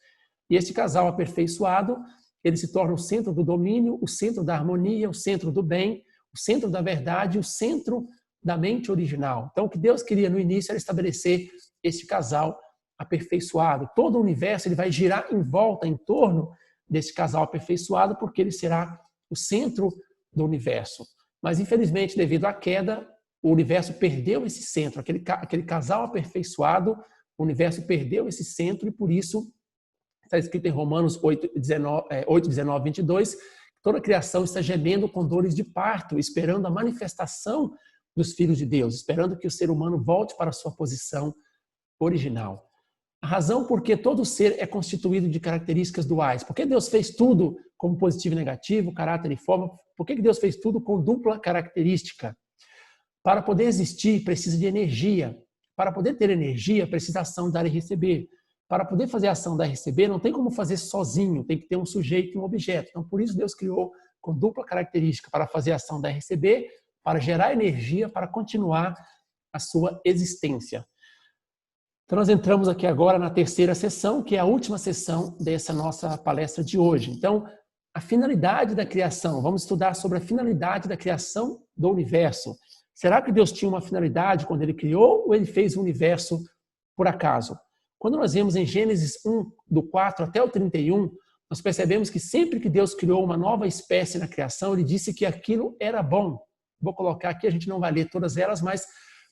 E esse casal aperfeiçoado, ele se torna o centro do domínio, o centro da harmonia, o centro do bem, o centro da verdade, o centro da mente original. Então, o que Deus queria no início era estabelecer esse casal aperfeiçoado. Todo o universo ele vai girar em volta, em torno desse casal aperfeiçoado, porque ele será o centro do universo. Mas, infelizmente, devido à queda, o universo perdeu esse centro. Aquele casal aperfeiçoado, o universo perdeu esse centro e, por isso, está escrito em Romanos 8, 19, 22, toda a criação está gemendo com dores de parto, esperando a manifestação dos filhos de Deus, esperando que o ser humano volte para a sua posição original. A razão por que todo ser é constituído de características duais. Por que Deus fez tudo como positivo e negativo, caráter e forma? Por que Deus fez tudo com dupla característica? Para poder existir, precisa de energia. Para poder ter energia, precisa de ação dar e receber. Para poder fazer a ação dar e receber, não tem como fazer sozinho, tem que ter um sujeito e um objeto. Então, por isso Deus criou com dupla característica, para fazer a ação dar e receber, para gerar energia, para continuar a sua existência. Então, nós entramos aqui agora na terceira sessão, que é a última sessão dessa nossa palestra de hoje. Então, a finalidade da criação. Vamos estudar sobre a finalidade da criação do universo. Será que Deus tinha uma finalidade quando Ele criou ou Ele fez o universo por acaso? Quando nós vemos em Gênesis 1, do 4 até o 31, nós percebemos que sempre que Deus criou uma nova espécie na criação, Ele disse que aquilo era bom. Vou colocar aqui, a gente não vai ler todas elas, mas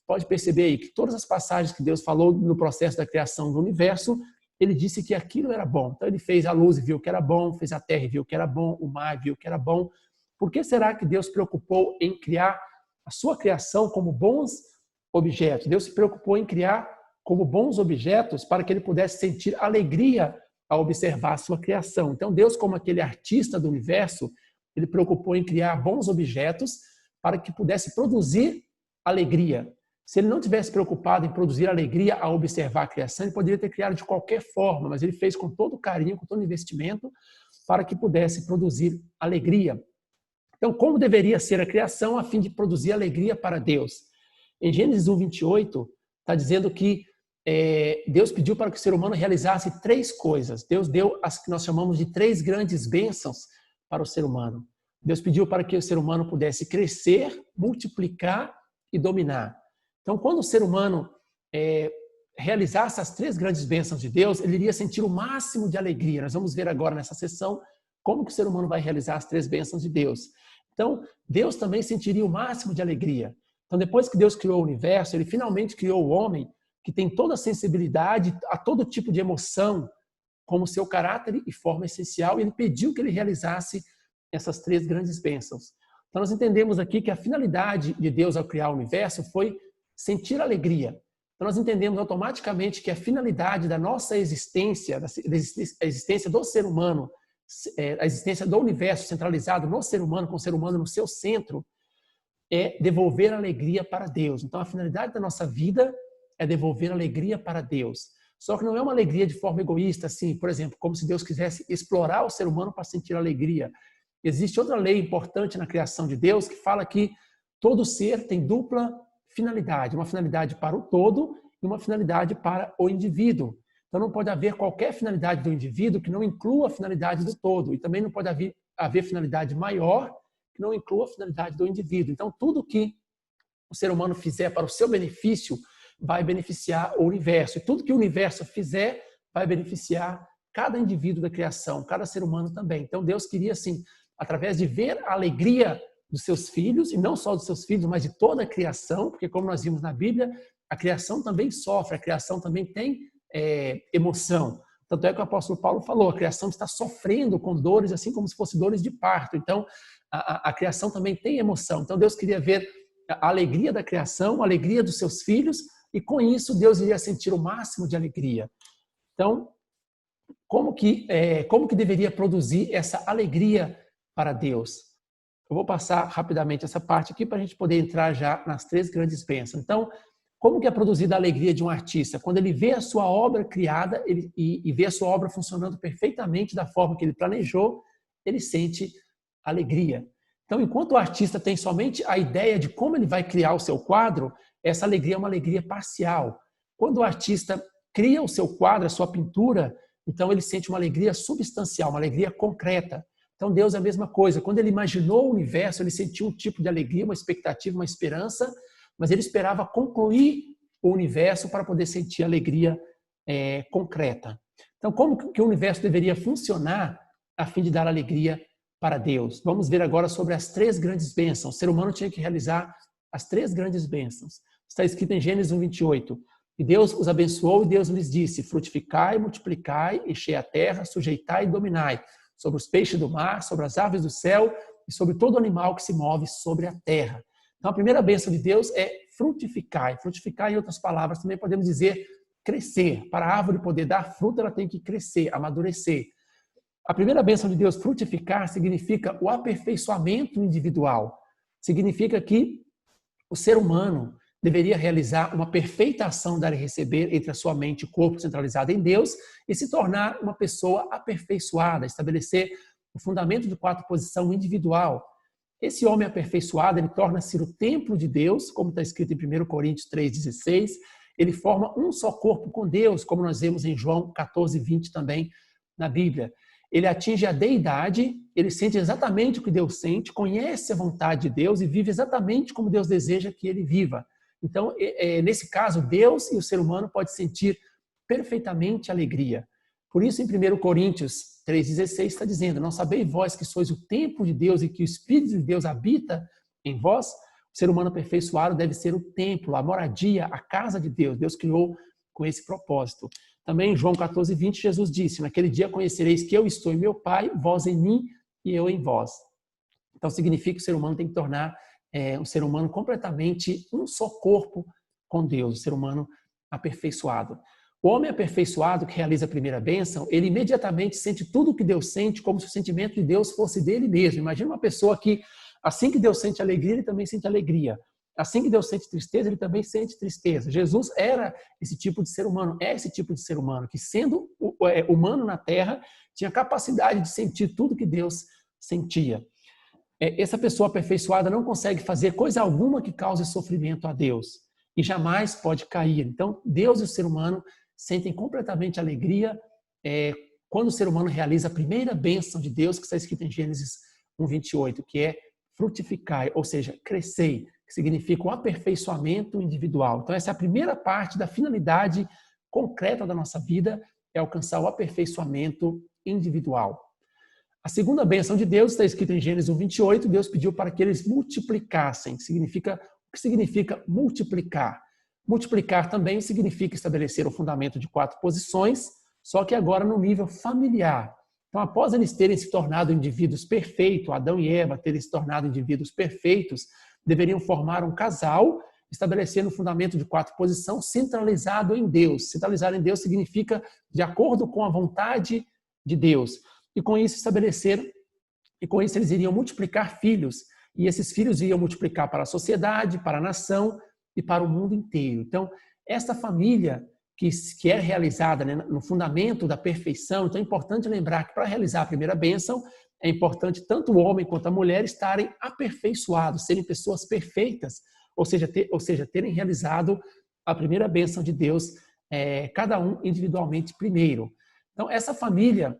pode perceber aí que todas as passagens que Deus falou no processo da criação do universo, Ele disse que aquilo era bom. Então Ele fez a luz e viu que era bom, fez a terra e viu que era bom, o mar e viu que era bom. Por que será que Deus se preocupou em criar a sua criação como bons objetos? Deus se preocupou em criar como bons objetos para que Ele pudesse sentir alegria ao observar a sua criação. Então Deus, como aquele artista do universo, Ele preocupou em criar bons objetos para que pudesse produzir alegria. Se Ele não tivesse preocupado em produzir alegria ao observar a criação, Ele poderia ter criado de qualquer forma, mas Ele fez com todo carinho, com todo investimento, para que pudesse produzir alegria. Então, como deveria ser a criação a fim de produzir alegria para Deus? Em Gênesis 1, 28, está dizendo que Deus pediu para que o ser humano realizasse 3 coisas. Deus deu as que nós chamamos de 3 grandes bênçãos para o ser humano. Deus pediu para que o ser humano pudesse crescer, multiplicar e dominar. Então, quando o ser humano realizasse as 3 grandes bênçãos de Deus, ele iria sentir o máximo de alegria. Nós vamos ver agora nessa sessão como que o ser humano vai realizar as 3 bênçãos de Deus. Então, Deus também sentiria o máximo de alegria. Então, depois que Deus criou o universo, ele finalmente criou o homem que tem toda a sensibilidade a todo tipo de emoção como seu caráter e forma essencial, e ele pediu que ele realizasse essas 3 grandes bênçãos. Então, nós entendemos aqui que a finalidade de Deus ao criar o universo foi sentir alegria. Então, nós entendemos automaticamente que a finalidade da nossa existência, a existência do ser humano, a existência do universo centralizado no ser humano, com o ser humano no seu centro, é devolver alegria para Deus. Então, a finalidade da nossa vida é devolver alegria para Deus. Só que não é uma alegria de forma egoísta, assim, por exemplo, como se Deus quisesse explorar o ser humano para sentir alegria. Existe outra lei importante na criação de Deus que fala que todo ser tem dupla finalidade, uma finalidade para o todo e uma finalidade para o indivíduo. Então não pode haver qualquer finalidade do indivíduo que não inclua a finalidade do todo, e também não pode haver finalidade maior que não inclua a finalidade do indivíduo. Então tudo que o ser humano fizer para o seu benefício vai beneficiar o universo, e tudo que o universo fizer vai beneficiar cada indivíduo da criação, cada ser humano também. Então Deus queria, assim, através de ver a alegria dos seus filhos, e não só dos seus filhos, mas de toda a criação, porque como nós vimos na Bíblia, a criação também sofre, a criação também tem emoção. Tanto é que o apóstolo Paulo falou, a criação está sofrendo com dores, assim como se fossem dores de parto. Então, a criação também tem emoção. Então, Deus queria ver a alegria da criação, a alegria dos seus filhos, e com isso Deus iria sentir o máximo de alegria. Então, como que deveria produzir essa alegria para Deus? Eu vou passar rapidamente essa parte aqui para a gente poder entrar já nas 3 grandes bênçãos. Então, como que é produzida a alegria de um artista? Quando ele vê a sua obra criada e vê a sua obra funcionando perfeitamente da forma que ele planejou, ele sente alegria. Então, enquanto o artista tem somente a ideia de como ele vai criar o seu quadro, essa alegria é uma alegria parcial. Quando o artista cria o seu quadro, a sua pintura, então ele sente uma alegria substancial, uma alegria concreta. Então Deus é a mesma coisa. Quando ele imaginou o universo, ele sentiu um tipo de alegria, uma expectativa, uma esperança, mas ele esperava concluir o universo para poder sentir alegria concreta. Então, como que o universo deveria funcionar a fim de dar alegria para Deus? Vamos ver agora sobre as 3 grandes bênçãos. O ser humano tinha que realizar as 3 grandes bênçãos. Está escrito em Gênesis 1:28. E Deus os abençoou e Deus lhes disse: frutificai, multiplicai, enchei a terra, sujeitai e dominai sobre os peixes do mar, sobre as aves do céu e sobre todo animal que se move sobre a terra. Então, a primeira bênção de Deus é frutificar. Frutificar, em outras palavras, também podemos dizer crescer. Para a árvore poder dar fruto, ela tem que crescer, amadurecer. A primeira bênção de Deus, frutificar, significa o aperfeiçoamento individual. Significa que o ser humano deveria realizar uma perfeita ação dar e receber entre a sua mente e corpo centralizado em Deus e se tornar uma pessoa aperfeiçoada, estabelecer o fundamento de 4 posição individual. Esse homem aperfeiçoado, ele torna-se o templo de Deus, como está escrito em 1 Coríntios 3,16. Ele forma um só corpo com Deus, como nós vemos em João 14:20 também na Bíblia. Ele atinge a deidade, ele sente exatamente o que Deus sente, conhece a vontade de Deus e vive exatamente como Deus deseja que ele viva. Então, nesse caso, Deus e o ser humano podem sentir perfeitamente alegria. Por isso, em 1 Coríntios 3,16 está dizendo: não sabeis vós que sois o templo de Deus e que o Espírito de Deus habita em vós? O ser humano aperfeiçoado deve ser o templo, a moradia, a casa de Deus. Deus criou com esse propósito. Também em João 14:20, Jesus disse: naquele dia conhecereis que eu estou em meu Pai, vós em mim e eu em vós. Então significa que o ser humano tem que tornar um ser humano completamente um só corpo com Deus, o ser humano aperfeiçoado. O homem aperfeiçoado que realiza a primeira bênção, ele imediatamente sente tudo o que Deus sente como se o sentimento de Deus fosse dele mesmo. Imagina uma pessoa que, assim que Deus sente alegria, ele também sente alegria. Assim que Deus sente tristeza, ele também sente tristeza. Jesus era esse tipo de ser humano, é esse tipo de ser humano, que sendo humano na terra, tinha capacidade de sentir tudo que Deus sentia. Essa pessoa aperfeiçoada não consegue fazer coisa alguma que cause sofrimento a Deus e jamais pode cair. Então, Deus e o ser humano sentem completamente alegria quando o ser humano realiza a primeira bênção de Deus, que está escrita em Gênesis 1:28, que é frutificar, ou seja, crescer, que significa o aperfeiçoamento individual. Então, essa é a primeira parte da finalidade concreta da nossa vida, é alcançar o aperfeiçoamento individual. A segunda bênção de Deus está escrito em Gênesis 1:28, Deus pediu para que eles multiplicassem. O que significa multiplicar? Multiplicar também significa estabelecer o fundamento de 4 posições, só que agora no nível familiar. Então, após eles terem se tornado indivíduos perfeitos, Adão e Eva terem se tornado indivíduos perfeitos, deveriam formar um casal, estabelecendo o fundamento de 4 posições, centralizado em Deus. Centralizado em Deus significa de acordo com a vontade de Deus. E com isso eles iriam multiplicar filhos. E esses filhos iriam multiplicar para a sociedade, para a nação e para o mundo inteiro. Então, esta família que é realizada, né, no fundamento da perfeição, então é importante lembrar que para realizar a primeira bênção, é importante tanto o homem quanto a mulher estarem aperfeiçoados, serem pessoas perfeitas, ou seja, terem realizado a primeira bênção de Deus, cada um individualmente primeiro. Então, essa família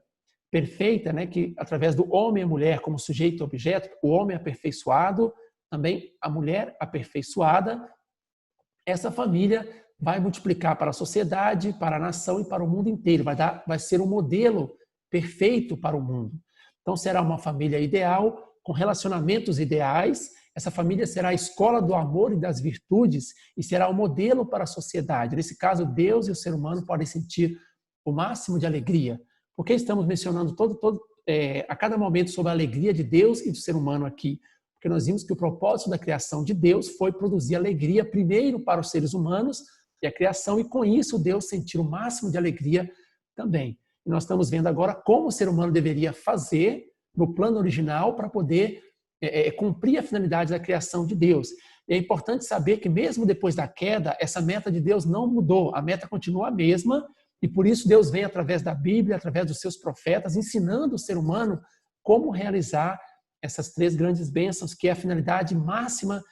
perfeita, né, que através do homem e a mulher como sujeito e objeto, o homem aperfeiçoado, também a mulher aperfeiçoada, essa família vai multiplicar para a sociedade, para a nação e para o mundo inteiro. Vai ser um modelo perfeito para o mundo. Então, será uma família ideal, com relacionamentos ideais. Essa família será a escola do amor e das virtudes e será o modelo para a sociedade. Nesse caso, Deus e o ser humano podem sentir o máximo de alegria. Porque estamos mencionando a cada momento sobre a alegria de Deus e do ser humano aqui. Porque nós vimos que o propósito da criação de Deus foi produzir alegria primeiro para os seres humanos e a criação, e com isso Deus sentir o máximo de alegria também. E nós estamos vendo agora como o ser humano deveria fazer no plano original para poder cumprir a finalidade da criação de Deus. E é importante saber que mesmo depois da queda, essa meta de Deus não mudou, a meta continua a mesma, e por isso Deus vem através da Bíblia, através dos seus profetas, ensinando o ser humano como realizar essas 3 grandes bênçãos, que é a finalidade máxima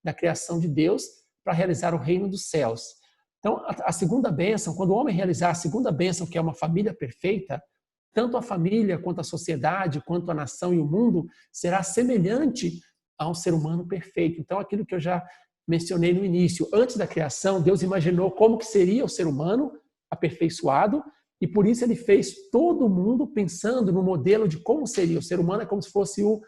da criação de Deus para realizar o reino dos céus. Então, a segunda bênção, quando o homem realizar a segunda bênção, que é uma família perfeita, tanto a família, quanto a sociedade, quanto a nação e o mundo, será semelhante a um ser humano perfeito. Então, aquilo que eu já mencionei no início, antes da criação, Deus imaginou como que seria o ser humano aperfeiçoado, e por isso ele fez todo mundo pensando no modelo de como seria. O ser humano é como se fosse o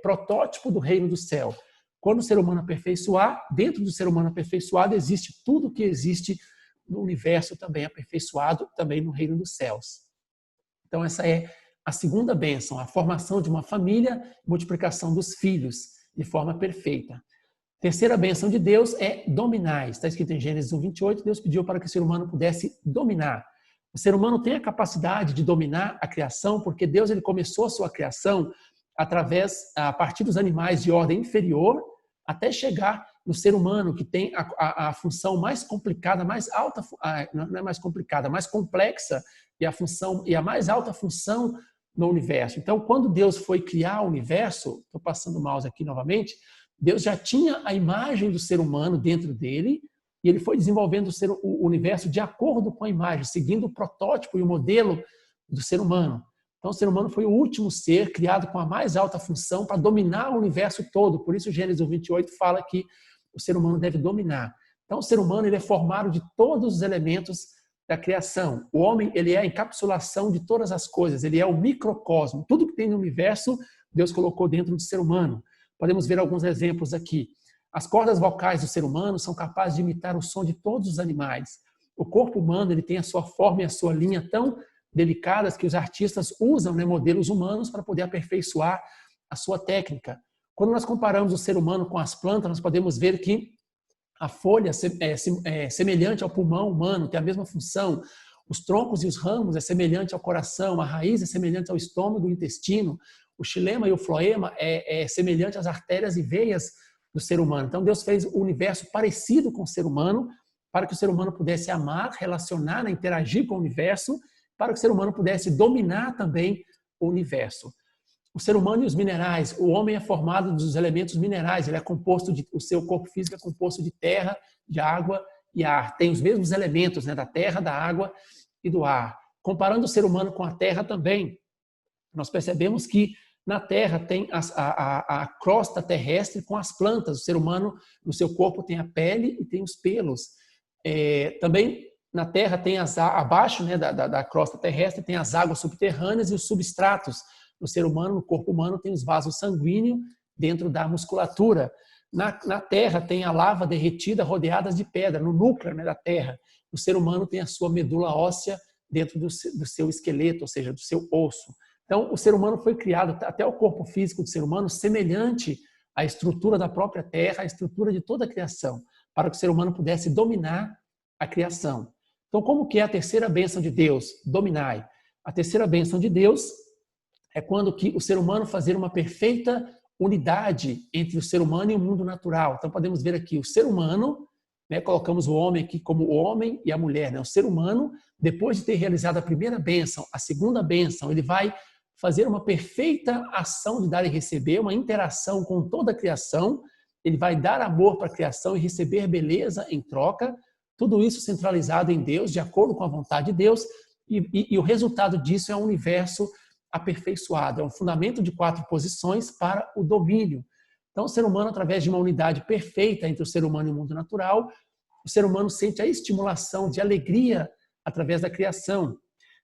protótipo do reino do céu. Quando o ser humano aperfeiçoar, dentro do ser humano aperfeiçoado existe tudo o que existe no universo também aperfeiçoado, também no reino dos céus. Então essa é a segunda bênção, a formação de uma família, multiplicação dos filhos de forma perfeita. Terceira bênção de Deus é dominar. Está escrito em Gênesis 1:28, Deus pediu para que o ser humano pudesse dominar. O ser humano tem a capacidade de dominar a criação, porque Deus ele começou a sua criação a partir dos animais de ordem inferior, até chegar no ser humano, que tem a função mais complicada, mais alta, não é mais complicada, mais complexa, e a mais alta função no universo. Então, quando Deus foi criar o universo, estou passando o mouse aqui novamente, Deus já tinha a imagem do ser humano dentro dele, e ele foi desenvolvendo o universo de acordo com a imagem, seguindo o protótipo e o modelo do ser humano. Então, o ser humano foi o último ser criado com a mais alta função para dominar o universo todo. Por isso, Gênesis 1:28 fala que o ser humano deve dominar. Então, o ser humano ele é formado de todos os elementos da criação. O homem ele é a encapsulação de todas as coisas, ele é o microcosmo. Tudo que tem no universo, Deus colocou dentro do ser humano. Podemos ver alguns exemplos aqui. As cordas vocais do ser humano são capazes de imitar o som de todos os animais. O corpo humano ele tem a sua forma e a sua linha tão delicadas que os artistas usam, né, modelos humanos para poder aperfeiçoar a sua técnica. Quando nós comparamos o ser humano com as plantas, nós podemos ver que a folha é semelhante ao pulmão humano, tem a mesma função. Os troncos e os ramos é semelhante ao coração, a raiz é semelhante ao estômago e intestino, o xilema e o floema é semelhante às artérias e veias do ser humano. Então Deus fez o universo parecido com o ser humano, para que o ser humano pudesse amar, relacionar, interagir com o universo, para que o ser humano pudesse dominar também o universo. O ser humano e os minerais, o homem é formado dos elementos minerais, ele é composto o seu corpo físico é composto de terra, de água e ar. Tem os mesmos elementos, né, da terra, da água e do ar. Comparando o ser humano com a terra também, nós percebemos que na terra tem a crosta terrestre com as plantas. O ser humano, no seu corpo, tem a pele e tem os pelos. Também na terra tem abaixo, né, da crosta terrestre tem as águas subterrâneas e os substratos. no ser humano, no corpo humano, tem os vasos sanguíneos dentro da musculatura. Na Terra tem a lava derretida rodeadas de pedra, no núcleo, né, da Terra. O ser humano tem a sua medula óssea dentro do seu esqueleto, ou seja, do seu osso. Então, o ser humano foi criado, até o corpo físico do ser humano, semelhante à estrutura da própria Terra, à estrutura de toda a criação, para que o ser humano pudesse dominar a criação. Então, como que é a terceira bênção de Deus? Dominai. A terceira bênção de Deus é quando que o ser humano fazer uma perfeita unidade entre o ser humano e o mundo natural. Então, podemos ver aqui o ser humano, né, colocamos o homem aqui como o homem e a mulher. Né? O ser humano, depois de ter realizado a primeira bênção, a segunda bênção, ele vai fazer uma perfeita ação de dar e receber, uma interação com toda a criação. Ele vai dar amor para a criação e receber beleza em troca. Tudo isso centralizado em Deus, de acordo com a vontade de Deus. E o resultado disso é um universo aperfeiçoado. É um fundamento de 4 posições para o domínio. Então, o ser humano, através de uma unidade perfeita entre o ser humano e o mundo natural, o ser humano sente a estimulação de alegria através da criação.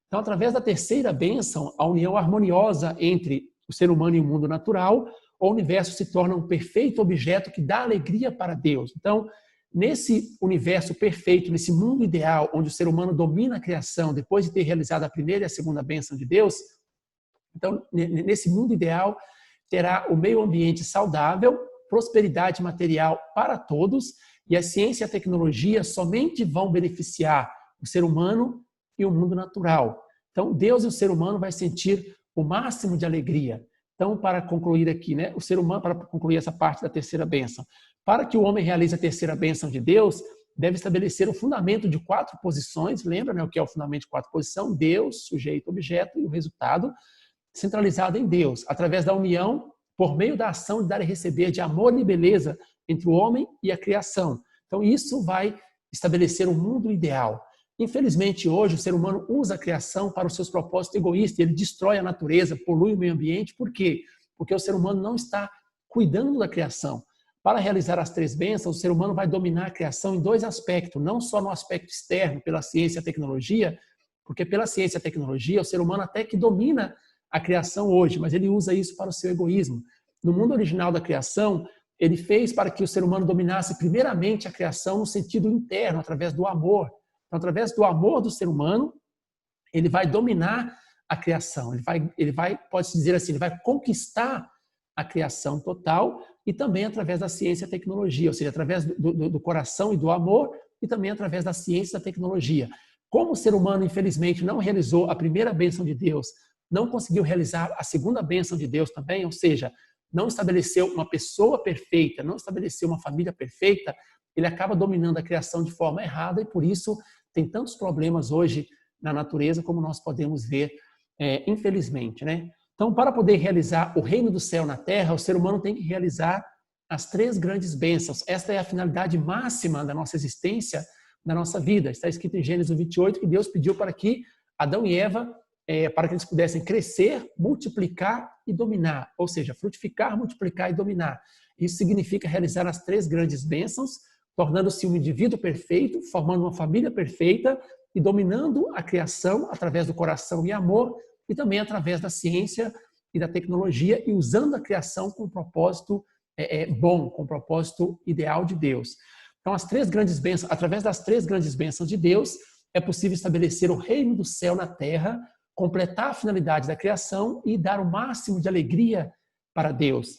Então, através da terceira bênção, a união harmoniosa entre o ser humano e o mundo natural, o universo se torna um perfeito objeto que dá alegria para Deus. Então, nesse universo perfeito, nesse mundo ideal, onde o ser humano domina a criação, depois de ter realizado a primeira e a segunda bênção de Deus, então, nesse mundo ideal, terá o meio ambiente saudável, prosperidade material para todos, e a ciência e a tecnologia somente vão beneficiar o ser humano e o mundo natural. Então, Deus e o ser humano vai sentir o máximo de alegria. Então, para concluir aqui, né, o ser humano, para concluir essa parte da terceira bênção, para que o homem realize a terceira bênção de Deus, deve estabelecer o fundamento de 4 posições. Lembra, né, o que é o fundamento de 4 posições? Deus, sujeito, objeto e o resultado centralizado em Deus, através da união, por meio da ação de dar e receber, de amor e beleza entre o homem e a criação. Então, isso vai estabelecer um mundo ideal. Infelizmente, hoje, o ser humano usa a criação para os seus propósitos egoístas. Ele destrói a natureza, polui o meio ambiente. Por quê? Porque o ser humano não está cuidando da criação. Para realizar as 3 bênçãos, o ser humano vai dominar a criação em 2 aspectos. Não só no aspecto externo, pela ciência e a tecnologia, porque pela ciência e a tecnologia, o ser humano até que domina a criação hoje, mas ele usa isso para o seu egoísmo. No mundo original da criação, ele fez para que o ser humano dominasse primeiramente a criação no sentido interno, através do amor. Então, através do amor do ser humano, ele vai dominar a criação. Ele vai, pode-se dizer assim, ele vai conquistar a criação total e também através da ciência e tecnologia, ou seja, através do coração e do amor e também através da ciência e da tecnologia. Como o ser humano, infelizmente, não realizou a primeira bênção de Deus, não conseguiu realizar a segunda bênção de Deus também, ou seja, não estabeleceu uma pessoa perfeita, não estabeleceu uma família perfeita, ele acaba dominando a criação de forma errada e por isso tem tantos problemas hoje na natureza como nós podemos ver, infelizmente, né? Então, para poder realizar o reino do céu na terra, o ser humano tem que realizar as 3 grandes bênçãos. Esta é a finalidade máxima da nossa existência, da nossa vida. Está escrito em Gênesis 28 que Deus pediu para que Adão e Eva para que eles pudessem crescer, multiplicar e dominar, ou seja, frutificar, multiplicar e dominar. Isso significa realizar as 3 grandes bênçãos, tornando-se um indivíduo perfeito, formando uma família perfeita e dominando a criação através do coração e amor e também através da ciência e da tecnologia e usando a criação com um propósito bom, com um propósito ideal de Deus. Então, as 3 grandes bênçãos, através das 3 grandes bênçãos de Deus, é possível estabelecer o reino do céu na terra, completar a finalidade da criação e dar o máximo de alegria para Deus.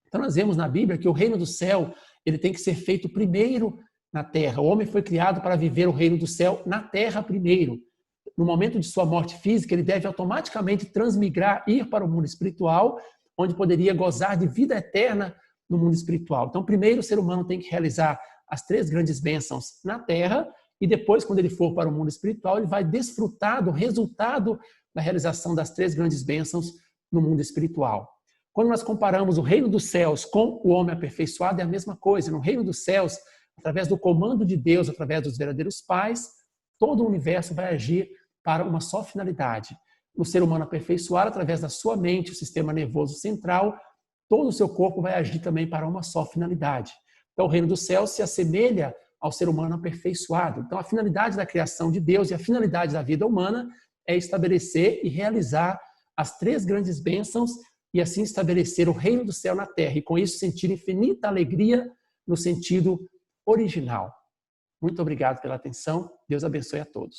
Então nós vemos na Bíblia que o reino do céu ele tem que ser feito primeiro na terra. O homem foi criado para viver o reino do céu na terra primeiro. No momento de sua morte física, ele deve automaticamente transmigrar, ir para o mundo espiritual, onde poderia gozar de vida eterna no mundo espiritual. Então primeiro o ser humano tem que realizar as 3 grandes bênçãos na terra, e depois, quando ele for para o mundo espiritual, ele vai desfrutar do resultado da realização das 3 grandes bênçãos no mundo espiritual. Quando nós comparamos o reino dos céus com o homem aperfeiçoado, é a mesma coisa. No reino dos céus, através do comando de Deus, através dos verdadeiros pais, todo o universo vai agir para uma só finalidade. No ser humano aperfeiçoado, através da sua mente, o sistema nervoso central, todo o seu corpo vai agir também para uma só finalidade. Então, o reino dos céus se assemelha ao ser humano aperfeiçoado. Então, a finalidade da criação de Deus e a finalidade da vida humana é estabelecer e realizar as 3 grandes bênçãos e assim estabelecer o reino do céu na terra e com isso sentir infinita alegria no sentido original. Muito obrigado pela atenção. Deus abençoe a todos.